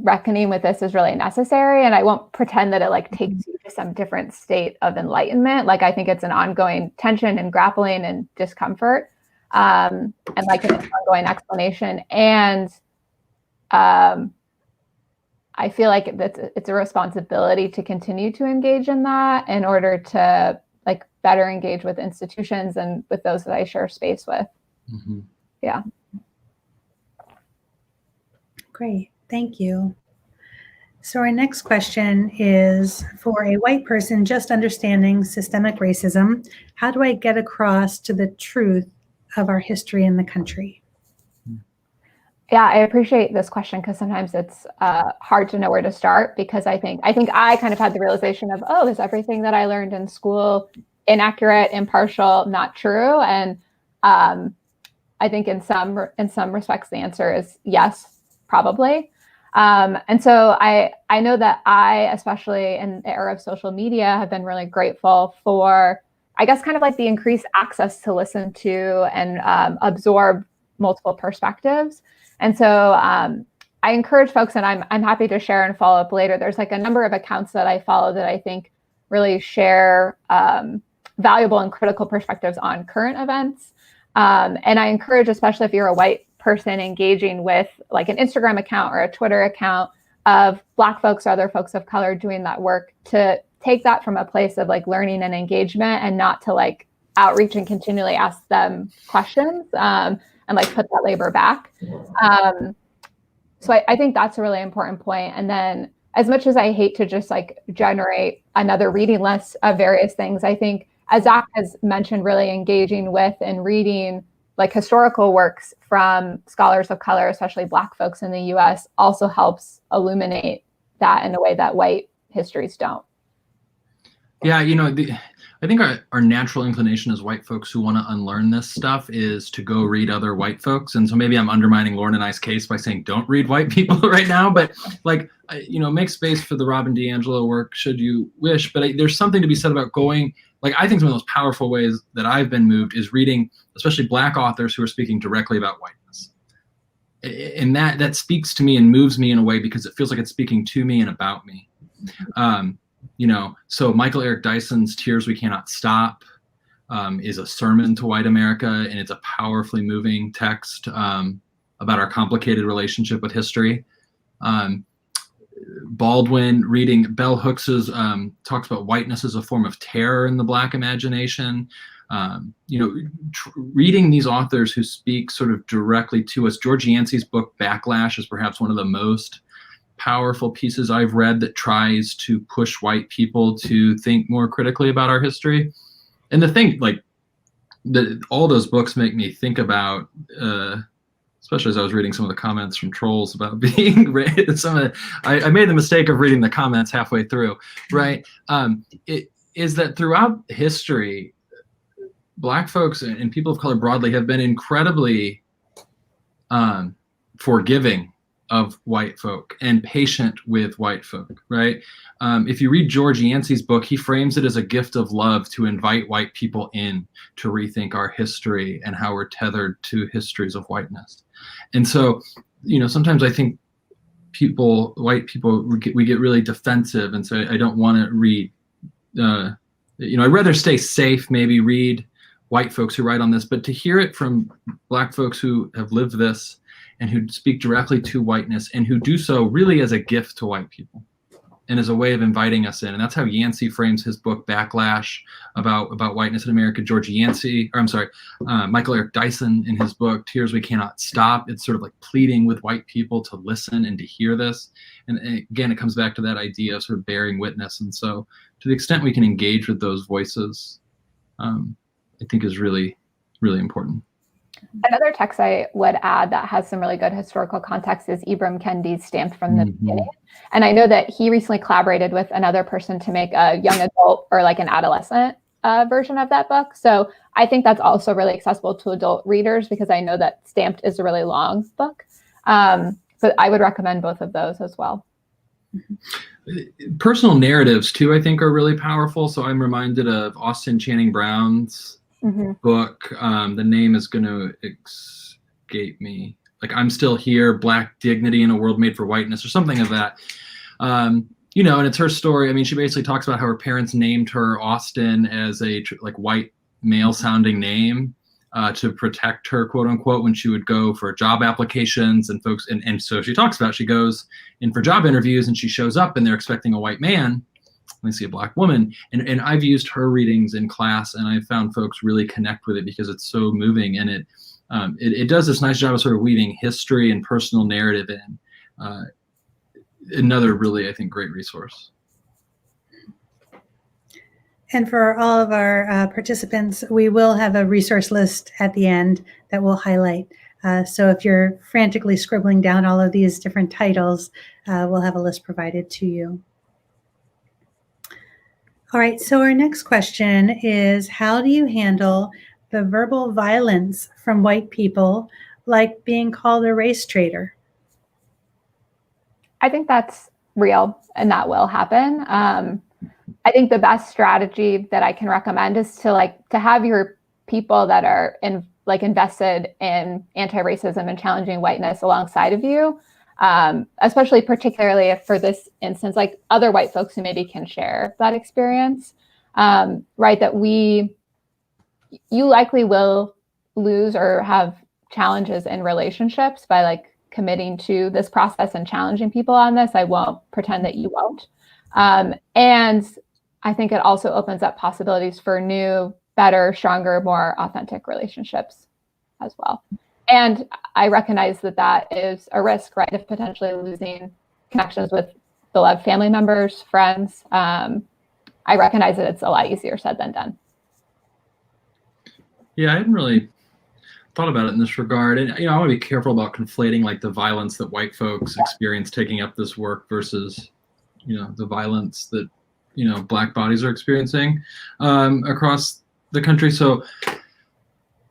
reckoning with this is really necessary. And I won't pretend that it like takes you to some different state of enlightenment. Like I think it's an ongoing tension and grappling and discomfort, and like an ongoing explanation. And I feel like it's a responsibility to continue to engage in that in order to like better engage with institutions and with those that I share space with. Mm-hmm. Yeah. Great. Thank you. So our next question is, for a white person just understanding systemic racism, how do I get across to the truth of our history in the country? Yeah, I appreciate this question because sometimes it's hard to know where to start, because I think I kind of had the realization of, oh, is everything that I learned in school inaccurate, impartial, not true? And I think in some respects the answer is yes, probably. And so I know that I, especially in the era of social media, have been really grateful for, I guess, kind of like the increased access to listen to and absorb multiple perspectives. And so I encourage folks, and I'm happy to share and follow up later. There's like a number of accounts that I follow that I think really share valuable and critical perspectives on current events. And I encourage, especially if you're a white person, engaging with like an Instagram account or a Twitter account of Black folks or other folks of color doing that work, to take that from a place of like learning and engagement, and not to like outreach and continually ask them questions and like put that labor back. So I think that's a really important point. And then, as much as I hate to just like generate another reading list of various things, I think, as Zach has mentioned, really engaging with and reading like historical works from scholars of color, especially Black folks in the US, also helps illuminate that in a way that white histories don't. Yeah, I think our natural inclination as white folks who want to unlearn this stuff is to go read other white folks. And so maybe I'm undermining Lauren and I's case by saying don't read white people right now, but like, make space for the Robin DiAngelo work should you wish. But there's something to be said about going, like, I think some of the most powerful ways that I've been moved is reading, especially Black authors who are speaking directly about whiteness. And that speaks to me and moves me in a way because it feels like it's speaking to me and about me. So Michael Eric Dyson's Tears We Cannot Stop is a sermon to white America, and it's a powerfully moving text about our complicated relationship with history. Baldwin reading Bell Hooks's talks about whiteness as a form of terror in the Black imagination. Reading these authors who speak sort of directly to us. George Yancey's book Backlash is perhaps one of the most powerful pieces I've read that tries to push white people to think more critically about our history. And the thing, like, all those books make me think about, especially as I was reading some of the comments from trolls about being I made the mistake of reading the comments halfway through, right? It is that throughout history, Black folks and people of color broadly have been incredibly forgiving of white folk and patient with white folk, right? If you read George Yancey's book, he frames it as a gift of love to invite white people in to rethink our history and how we're tethered to histories of whiteness. And so, sometimes I think white people, we get really defensive and say, I don't want to read, I'd rather stay safe, maybe read white folks who write on this, but to hear it from Black folks who have lived this and who speak directly to whiteness and who do so really as a gift to white people and as a way of inviting us in. And that's how Yancey frames his book Backlash about whiteness in America. Michael Eric Dyson in his book Tears We Cannot Stop, it's sort of like pleading with white people to listen and to hear this. And again, it comes back to that idea of sort of bearing witness. And so to the extent we can engage with those voices, I think is really, really important. Another text I would add that has some really good historical context is Ibram Kendi's Stamped from the Beginning. And I know that he recently collaborated with another person to make a young adult or like an adolescent version of that book. So I think that's also really accessible to adult readers, because I know that Stamped is a really long book. So I would recommend both of those as well. Personal narratives too, I think, are really powerful. So I'm reminded of Austin Channing Brown's book. The name is going to escape me. Like I'm Still Here, Black Dignity in a World Made for Whiteness, or something of that. And it's her story. I mean, she basically talks about how her parents named her Austin as a white male sounding name to protect her, quote unquote, when she would go for job applications and folks. And so she talks about, she goes in for job interviews and she shows up and they're expecting a white man. They see a Black woman, and I've used her readings in class, and I've found folks really connect with it because it's so moving, and it does this nice job of sort of weaving history and personal narrative in. Another really, I think, great resource. And for all of our participants, we will have a resource list at the end that will highlight So if you're frantically scribbling down all of these different titles, we'll have a list provided to you. All right, so our next question is, how do you handle the verbal violence from white people, like being called a race traitor? I think that's real and that will happen. I think the best strategy that I can recommend is to have your people that are invested in anti-racism and challenging whiteness alongside of you, especially particularly if for this instance, like other white folks who maybe can share that experience, right? That you likely will lose or have challenges in relationships by like committing to this process and challenging people on this. I won't pretend that you won't. And I think it also opens up possibilities for new, better, stronger, more authentic relationships as well. And I recognize that that is a risk, right, of potentially losing connections with beloved family members, friends. I recognize that it's a lot easier said than done. Yeah, I hadn't really thought about it in this regard. And, I want to be careful about conflating like the violence that white folks experience taking up this work versus, the violence that, Black bodies are experiencing across the country. So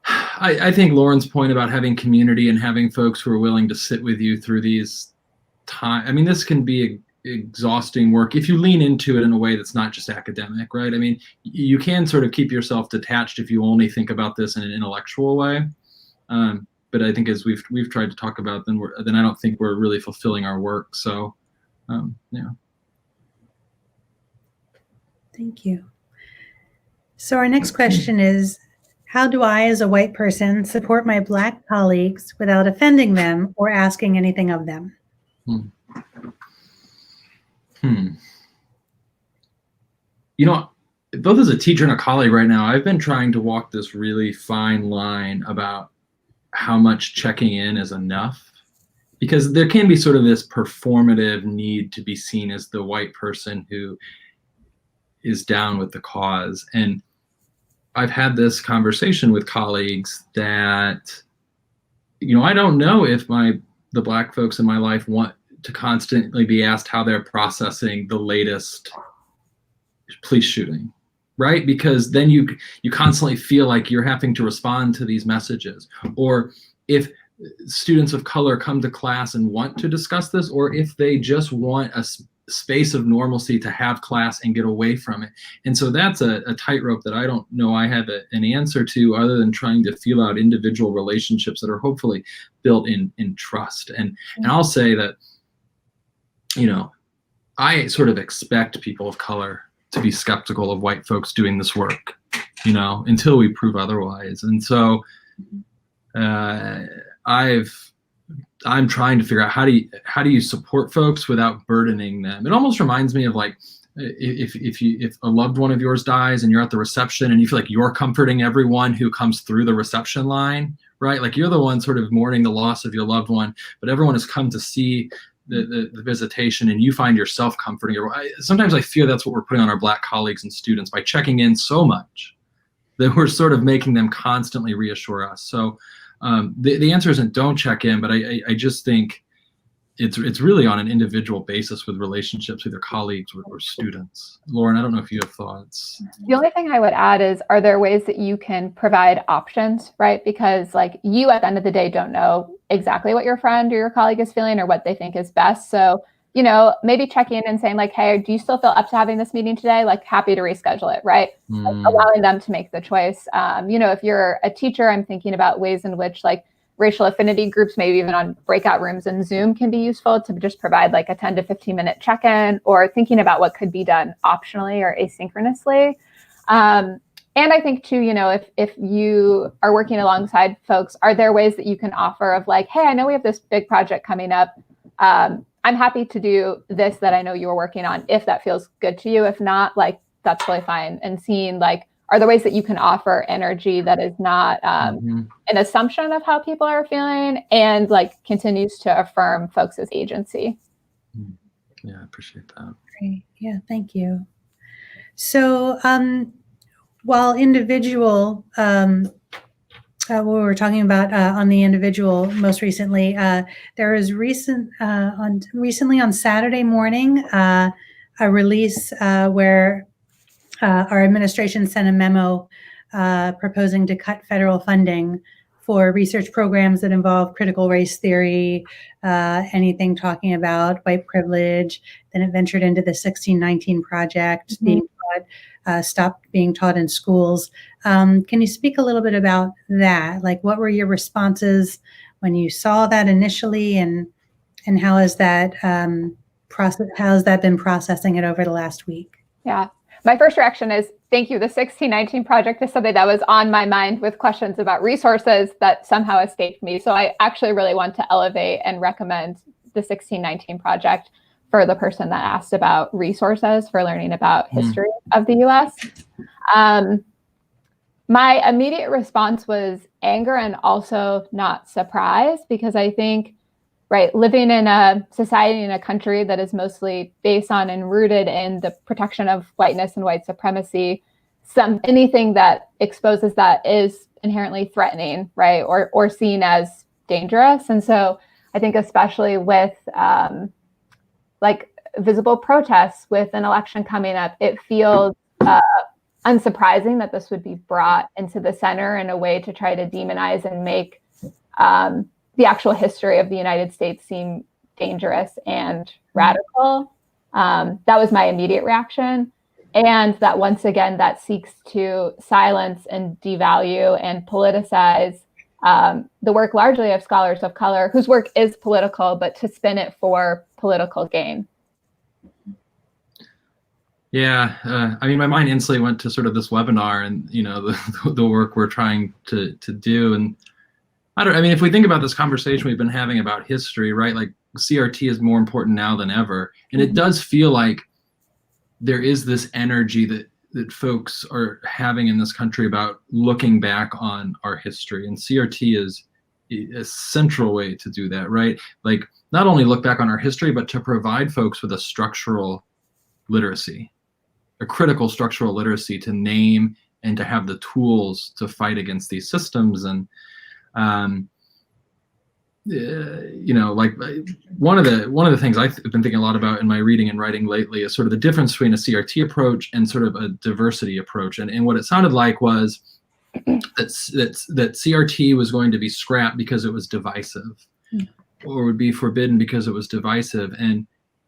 I think Lauren's point about having community and having folks who are willing to sit with you through these times, this can be exhausting work if you lean into it in a way that's not just academic, right? You can sort of keep yourself detached if you only think about this in an intellectual way. But I think as we've tried to talk about, then I don't think we're really fulfilling our work. So, yeah. Thank you. So our next question is, how do I, as a white person, support my Black colleagues without offending them or asking anything of them? Both as a teacher and a colleague right now, I've been trying to walk this really fine line about how much checking in is enough, because there can be sort of this performative need to be seen as the white person who is down with the cause. And I've had this conversation with colleagues that, I don't know if the Black folks in my life want to constantly be asked how they're processing the latest police shooting, right? Because then you constantly feel like you're having to respond to these messages. Or if students of color come to class and want to discuss this, or if they just want a space of normalcy to have class and get away from it. And so that's a tightrope that I don't know I have an answer to, other than trying to feel out individual relationships that are hopefully built in trust. And I'll say that, I sort of expect people of color to be skeptical of white folks doing this work, until we prove otherwise. And so I'm trying to figure out how do you support folks without burdening them. It almost reminds me of like if a loved one of yours dies and you're at the reception and you feel like you're comforting everyone who comes through the reception line, right? Like you're the one sort of mourning the loss of your loved one, but everyone has come to see the visitation, and you find yourself comforting. Sometimes I feel that's what we're putting on our Black colleagues and students by checking in so much that we're sort of making them constantly reassure us. So the answer isn't don't check in, but I just think it's really on an individual basis with relationships with your colleagues or students. Lauren, I don't know if you have thoughts. The only thing I would add is, are there ways that you can provide options, right? Because like you at the end of the day don't know exactly what your friend or your colleague is feeling or what they think is best. So, maybe check in and saying like, hey, do you still feel up to having this meeting today? Like happy to reschedule it, right? Like, allowing them to make the choice. If you're a teacher, I'm thinking about ways in which like racial affinity groups, maybe even on breakout rooms and Zoom, can be useful to just provide like a 10 to 15 minute check-in, or thinking about what could be done optionally or asynchronously. And I think too, if you are working alongside folks, are there ways that you can offer of like, hey, I know we have this big project coming up. I'm happy to do this that I know you're working on, if that feels good to you. If not, like, that's totally fine. And seeing like, are there ways that you can offer energy that is not an assumption of how people are feeling, and like continues to affirm folks' agency? Yeah, I appreciate that. Great. Yeah, thank you. So while individual what we were talking about on the individual most recently, there was recently on Saturday morning a release where our administration sent a memo proposing to cut federal funding for research programs that involve critical race theory, anything talking about white privilege. Then it ventured into the 1619 Project, being taught, stopped being taught in schools. Can you speak a little bit about that? Like, what were your responses when you saw that initially, and how has that been processing it over the last week? Yeah. My first reaction is, thank you. The 1619 Project is something that was on my mind with questions about resources that somehow escaped me. So I actually really want to elevate and recommend the 1619 Project for the person that asked about resources for learning about history of the US. My immediate response was anger and also not surprise, because I think, right, living in a society, in a country that is mostly based on and rooted in the protection of whiteness and white supremacy, anything that exposes that is inherently threatening, right, or seen as dangerous. And so I think especially with like visible protests with an election coming up, it feels unsurprising that this would be brought into the center in a way to try to demonize and make the actual history of the United States seem dangerous and radical. That was my immediate reaction. And that once again, that seeks to silence and devalue and politicize the work largely of scholars of color, whose work is political, but to spin it for political gain. Yeah, I mean, my mind instantly went to sort of this webinar and, you know, the work we're trying to do. And I mean, if we think about this conversation we've been having about history, right, like CRT is more important now than ever. And it does feel like there is this energy that folks are having in this country about looking back on our history. And CRT is a central way to do that, right? Like, not only look back on our history, but to provide folks with a structural literacy, a critical structural literacy to name and to have the tools to fight against these systems. And you know, like one of the things I've been thinking a lot about in my reading and writing lately is sort of the difference between a CRT approach and sort of a diversity approach. And what it sounded like was that CRT was going to be scrapped because it was divisive, or would be forbidden because it was divisive. And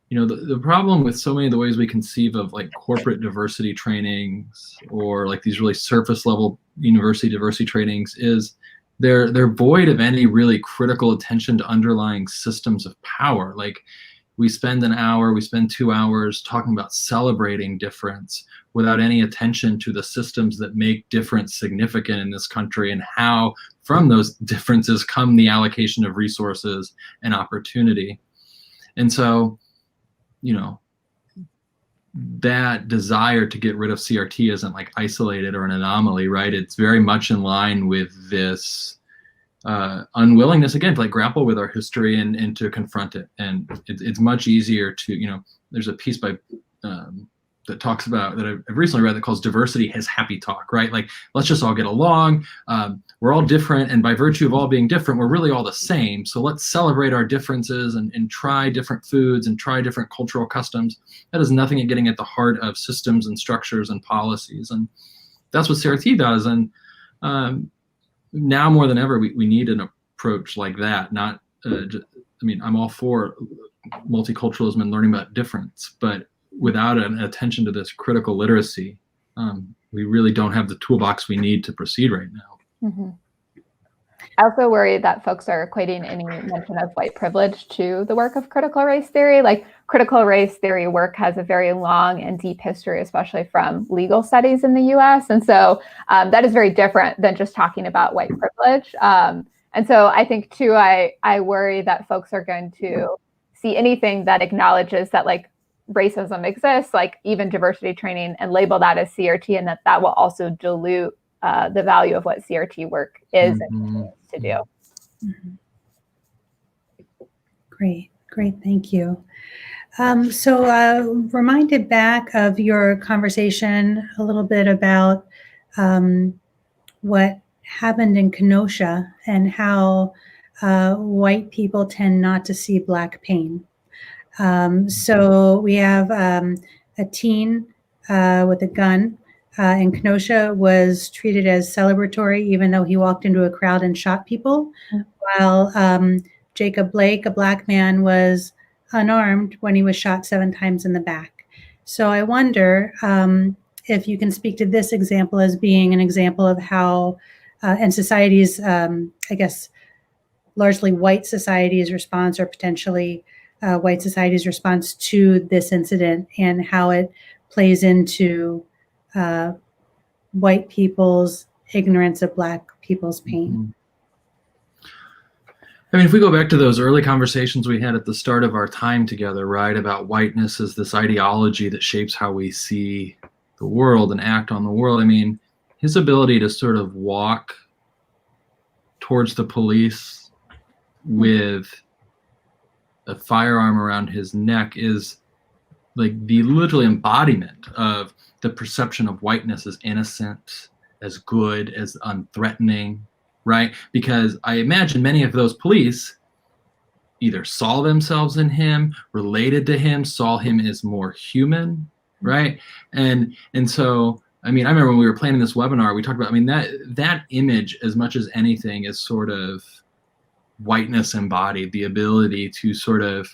you know, the problem with so many of the ways we conceive of like corporate diversity trainings or like these really surface level university diversity trainings is they're void of any really critical attention to underlying systems of power. Like, we spend an hour, we spend 2 hours talking about celebrating difference without any attention to the systems that make difference significant in this country, and how from those differences come the allocation of resources and opportunity. And so, you know, that desire to get rid of CRT isn't like isolated or an anomaly, right? It's very much in line with this unwillingness, again, to like grapple with our history and to confront it. And it's much easier to, you know, there's a piece by that talks about, that I've recently read, that calls diversity his happy talk, right? Like, let's just all get along. We're all different, and by virtue of all being different, we're really all the same. So let's celebrate our differences and try different foods and try different cultural customs. That has nothing at getting at the heart of systems and structures and policies. And that's what CRT does. And now more than ever, we need an approach like that. Not, I mean, I'm all for multiculturalism and learning about difference, but without an attention to this critical literacy, we really don't have the toolbox we need to proceed right now. Mm-hmm. I also worry that folks are equating any mention of white privilege to the work of critical race theory. Like, critical race theory work has a very long and deep history, especially from legal studies in the US. And so that is very different than just talking about white privilege. And so I think too, I worry that folks are going to see anything that acknowledges that like racism exists, like even diversity training, and label that as CRT, and that will also dilute the value of what CRT work is and continues to do. Mm-hmm. Great, thank you. So reminded back of your conversation a little bit about what happened in Kenosha and how white people tend not to see Black pain. So we have a teen with a gun in Kenosha was treated as celebratory, even though he walked into a crowd and shot people, while Jacob Blake, a Black man, was unarmed when he was shot 7 times in the back. So I wonder if you can speak to this example as being an example of how, and societies, I guess, largely white society's response, or potentially white society's response to this incident, and how it plays into white people's ignorance of Black people's pain. Mm-hmm. I mean, if we go back to those early conversations we had at the start of our time together, right, about whiteness as this ideology that shapes how we see the world and act on the world. I mean, his ability to sort of walk towards the police with a firearm around his neck is like the literal embodiment of the perception of whiteness as innocent, as good, as unthreatening, right? Because I imagine many of those police either saw themselves in him, related to him, saw him as more human, right? And so, I mean, I remember when we were planning this webinar, we talked about, I mean, that image, as much as anything, is sort of whiteness embodied, the ability to sort of,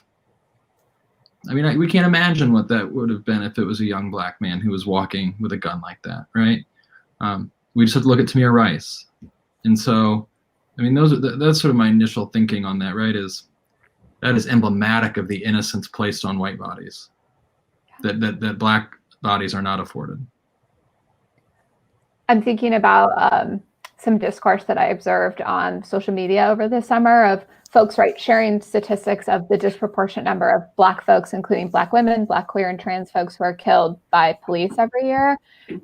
I mean, we can't imagine what that would have been if it was a young Black man who was walking with a gun like that, right? We just have to look at Tamir Rice. And so, I mean, that's sort of my initial thinking on that, right? That is emblematic of the innocence placed on white bodies that Black bodies are not afforded. I'm thinking about some discourse that I observed on social media over the summer of folks, right, sharing statistics of the disproportionate number of Black folks, including Black women, Black, queer, and trans folks who are killed by police every year.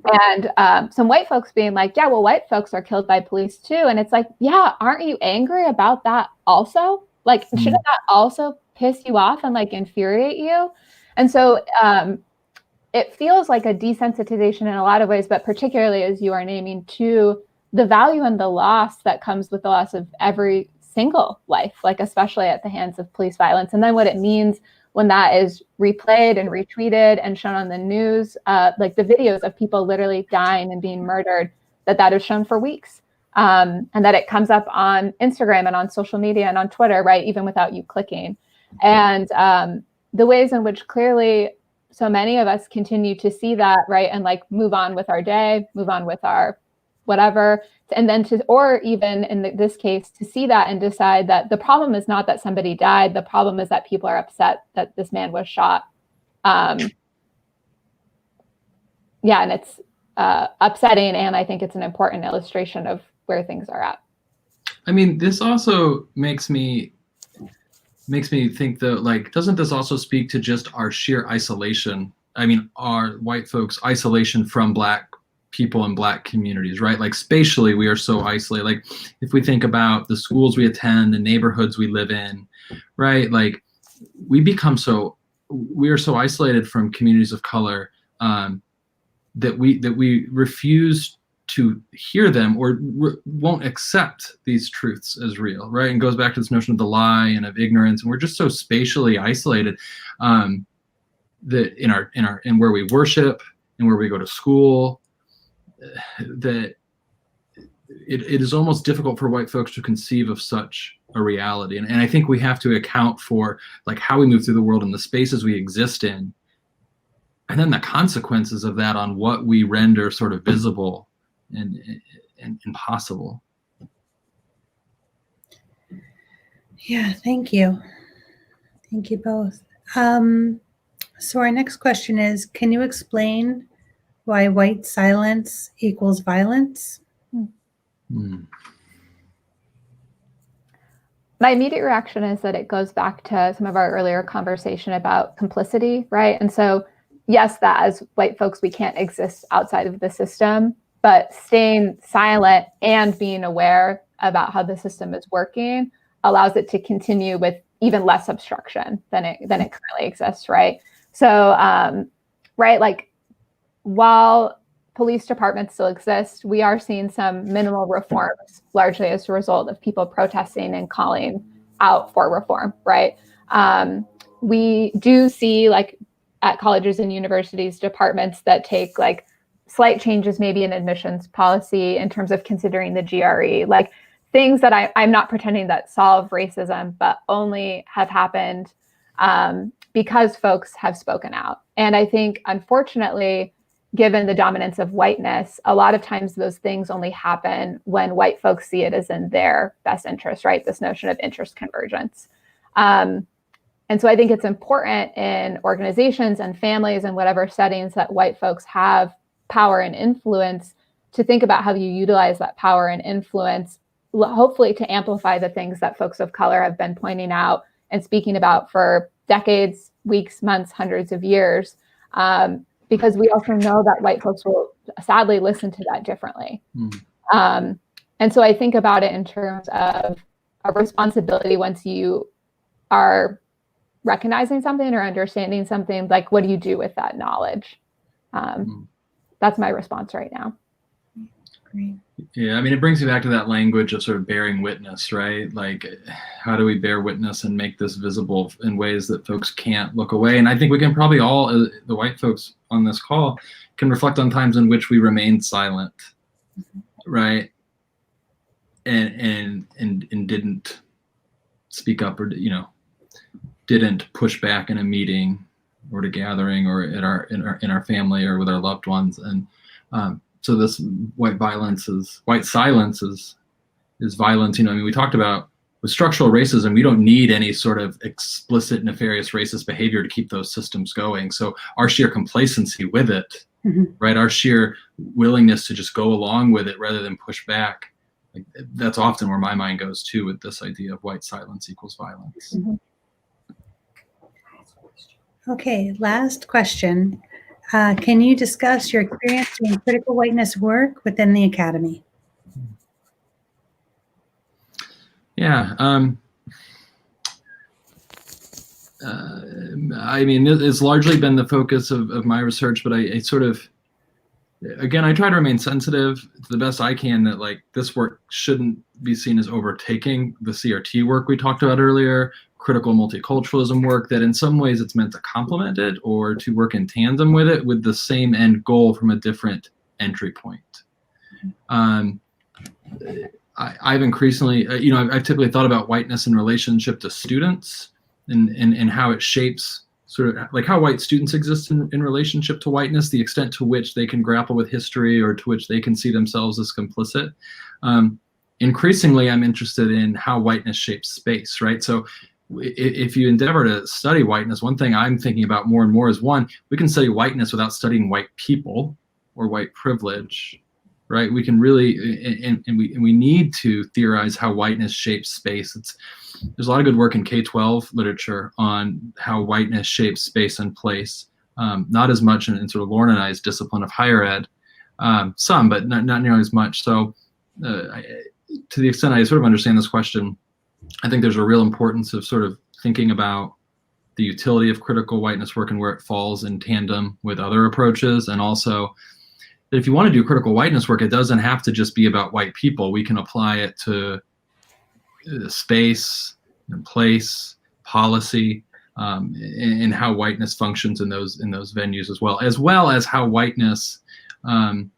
And some white folks being like, yeah, well, white folks are killed by police too. And it's like, yeah, aren't you angry about that also? Like, shouldn't that also piss you off and like infuriate you? And so it feels like a desensitization in a lot of ways, but particularly as you are naming, to the value and the loss that comes with the loss of every single life, like especially at the hands of police violence. And then what it means when that is replayed and retweeted and shown on the news, like the videos of people literally dying and being murdered, that is shown for weeks. And that it comes up on Instagram and on social media and on Twitter, right, even without you clicking. And the ways in which clearly so many of us continue to see that, right, and like move on with our day, move on with our whatever, and then or even in this case, to see that and decide that the problem is not that somebody died, the problem is that people are upset that this man was shot. Yeah, and it's upsetting, and I think it's an important illustration of where things are at. I mean, this also makes me think that, like, doesn't this also speak to just our sheer isolation? I mean, our white folks' isolation from Black people and Black communities, right? Like spatially, we are so isolated. Like if we think about the schools we attend, the neighborhoods we live in, right? Like we are so isolated from communities of color that we refuse to hear them or won't accept these truths as real, right? And it goes back to this notion of the lie and of ignorance, and we're just so spatially isolated that in where we worship and where we go to school, that it is almost difficult for white folks to conceive of such a reality. And I think we have to account for like how we move through the world and the spaces we exist in, and then the consequences of that on what we render sort of visible and impossible. Yeah, thank you. Thank you both. So our next question is, can you explain why white silence equals violence? My immediate reaction is that it goes back to some of our earlier conversation about complicity, right? And so, yes, that as white folks, we can't exist outside of the system, but staying silent and being aware about how the system is working allows it to continue with even less obstruction than it currently exists, right? So, right, like while police departments still exist. We are seeing some minimal reforms, largely as a result of people protesting and calling out for reform, right? We do see, like, at colleges and universities, departments that take like slight changes maybe in admissions policy in terms of considering the GRE, like things that I'm not pretending that solve racism, but only have happened because folks have spoken out. And I think, unfortunately, given the dominance of whiteness, a lot of times those things only happen when white folks see it as in their best interest, right? This notion of interest convergence. And so I think it's important in organizations and families and whatever settings that white folks have power and influence to think about how you utilize that power and influence, hopefully to amplify the things that folks of color have been pointing out and speaking about for decades, weeks, months, hundreds of years. Because we also know that white folks will sadly listen to that differently. And so I think about it in terms of a responsibility once you are recognizing something or understanding something, like, what do you do with that knowledge? That's my response right now. Great. Yeah, I mean, it brings me back to that language of sort of bearing witness, right? Like, how do we bear witness and make this visible in ways that folks can't look away? And I think we can probably all, the white folks on this call, can reflect on times in which we remained silent, right? And didn't speak up, or didn't push back in a meeting or at a gathering or in our family or with our loved ones. And so this white silence is violence. I mean, we talked about with structural racism, we don't need any sort of explicit nefarious racist behavior to keep those systems going. So our sheer complacency with it, right? Our sheer willingness to just go along with it rather than push back. Like, that's often where my mind goes too, with this idea of white silence equals violence. Okay, last question. Can you discuss your experience doing critical whiteness work within the academy? Yeah. I mean, it's largely been the focus of my research, but I sort of, again, I try to remain sensitive to the best I can that, like, this work shouldn't be seen as overtaking the CRT work we talked about earlier, critical multiculturalism work, that in some ways it's meant to complement it or to work in tandem with it with the same end goal from a different entry point. I've increasingly, I've typically thought about whiteness in relationship to students and how it shapes sort of like how white students exist in relationship to whiteness, the extent to which they can grapple with history or to which they can see themselves as complicit. Increasingly, I'm interested in how whiteness shapes space, right? So if you endeavor to study whiteness, one thing I'm thinking about more and more is, one, we can study whiteness without studying white people or white privilege, right? We can really, and we need to theorize how whiteness shapes space. There's a lot of good work in K-12 literature on how whiteness shapes space and place. Not as much in sort of Lauren and I's discipline of higher ed, some, but not nearly as much. So to the extent I sort of understand this question, I think there's a real importance of sort of thinking about the utility of critical whiteness work and where it falls in tandem with other approaches. And also that if you want to do critical whiteness work, it doesn't have to just be about white people. We can apply it to space and place, policy, and how whiteness functions in those venues as well as how whiteness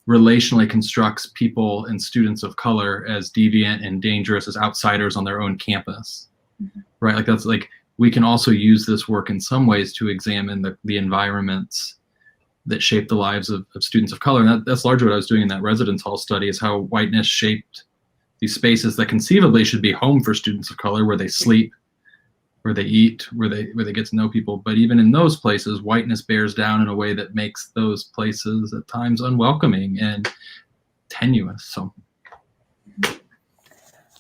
relationally constructs people and students of color as deviant and dangerous, as outsiders on their own campus, right? Like, that's like, we can also use this work in some ways to examine the environments that shape the lives of students of color. And that's largely what I was doing in that residence hall study, is how whiteness shaped these spaces that conceivably should be home for students of color, where they sleep, where they eat, where they get to know people. But even in those places, whiteness bears down in a way that makes those places at times unwelcoming and tenuous. So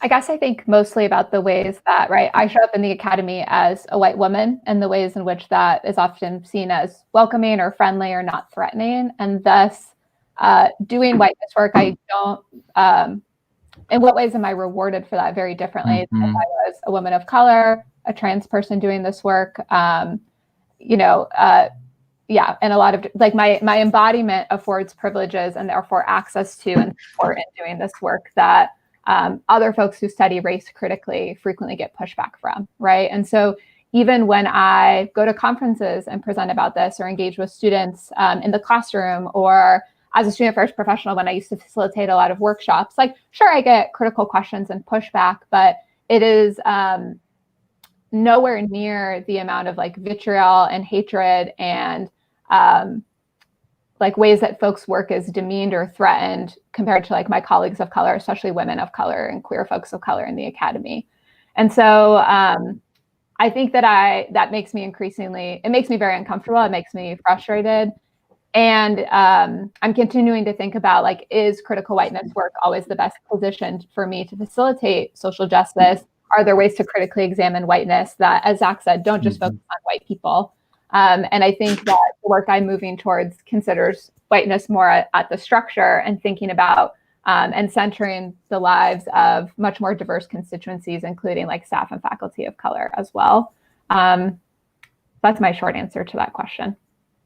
I guess I think mostly about the ways that, right, I show up in the academy as a white woman, and the ways in which that is often seen as welcoming or friendly or not threatening. And thus, doing whiteness work, I don't, in what ways am I rewarded for that very differently? If I was a woman of color, a trans person doing this work, yeah, and a lot of like my embodiment affords privileges and therefore access to and support in doing this work that other folks who study race critically frequently get pushback from, right? And so even when I go to conferences and present about this or engage with students in the classroom, or as a student affairs professional, when I used to facilitate a lot of workshops, like, sure, I get critical questions and pushback, but it is nowhere near the amount of like vitriol and hatred and like ways that folks' work is demeaned or threatened compared to like my colleagues of color, especially women of color and queer folks of color in the academy. And so I think that makes me it makes me very uncomfortable. It makes me frustrated. And I'm continuing to think about, like, is critical whiteness work always the best position for me to facilitate social justice? Are there ways to critically examine whiteness that, as Zach said, don't just focus on white people? And I think that the work I'm moving towards considers whiteness more at the structure and thinking about and centering the lives of much more diverse constituencies, including like staff and faculty of color as well. That's my short answer to that question.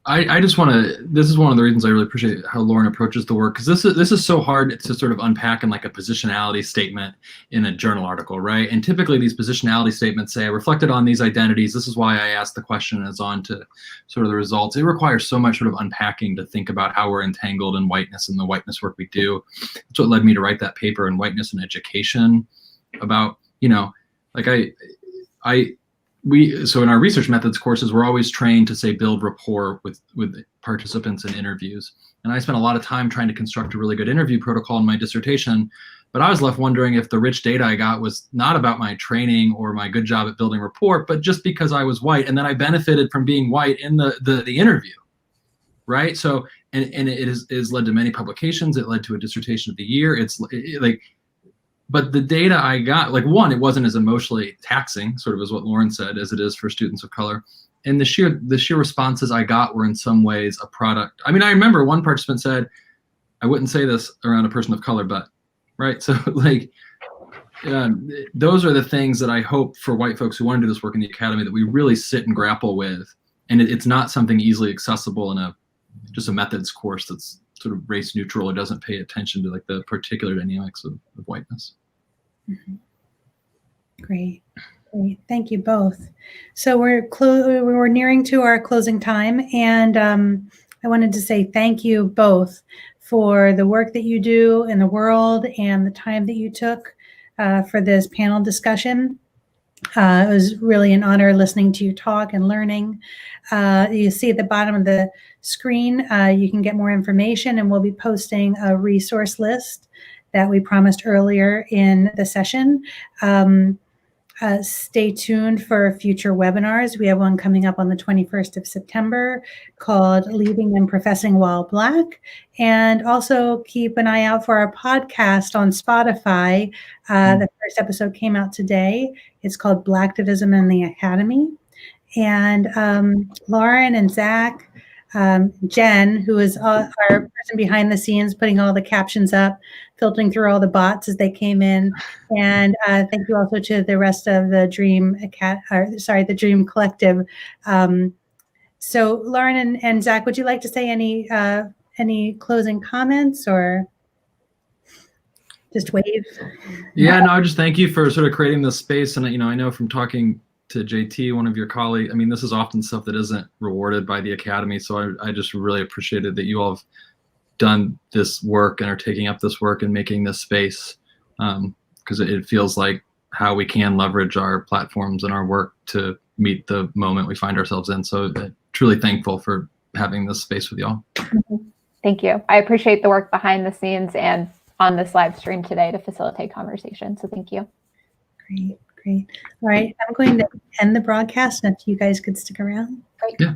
I just want to, this is one of the reasons I really appreciate how Lauren approaches the work, because this is so hard to sort of unpack in like a positionality statement in a journal article, right? And typically these positionality statements say, I reflected on these identities, this is why I asked the question, and it's on to sort of the results. It requires so much sort of unpacking to think about how we're entangled in whiteness and the whiteness work we do. That's what led me to write that paper in Whiteness and Education about, you know, like so in our research methods courses, we're always trained to say build rapport with participants in interviews. And I spent a lot of time trying to construct a really good interview protocol in my dissertation, but I was left wondering if the rich data I got was not about my training or my good job at building rapport, but just because I was white, and then I benefited from being white in the interview, right? So, and it has led to many publications. It led to a dissertation of the year. But the data I got, like, one, it wasn't as emotionally taxing, sort of as what Lauren said, as it is for students of color. And the sheer responses I got were in some ways a product. I mean, I remember one participant said, I wouldn't say this around a person of color, but, right? So like, those are the things that I hope for white folks who want to do this work in the academy, that we really sit and grapple with. And it's not something easily accessible in just a methods course that's sort of race neutral or doesn't pay attention to like the particular dynamics of whiteness. Mm-hmm. Great. Thank you both. So we're nearing to our closing time, and I wanted to say thank you both for the work that you do in the world and the time that you took for this panel discussion. It was really an honor listening to you talk and learning. You see at the bottom of the screen, you can get more information, and we'll be posting a resource list that we promised earlier in the session. Stay tuned for future webinars. We have one coming up on the 21st of September called Leaving and Professing While Black. And also keep an eye out for our podcast on Spotify. The first episode came out today. It's called Blacktivism in the Academy. And Lauren and Zach, Jen, who is our person behind the scenes, putting all the captions up, filtering through all the bots as they came in. And thank you also to the rest of the the Dream Collective. So Lauren and Zach, would you like to say any closing comments, or just wave? Yeah, no, I just thank you for sort of creating this space. And, you know, I know from talking to JT, one of your colleagues, I mean, this is often stuff that isn't rewarded by the academy. So I just really appreciated that you all have done this work and are taking up this work and making this space, because it feels like how we can leverage our platforms and our work to meet the moment we find ourselves in. So truly thankful for having this space with y'all. Thank you. I appreciate the work behind the scenes and on this live stream today to facilitate conversation. So thank you. Great. All right, I'm going to end the broadcast, and if you guys could stick around. Great. Yeah.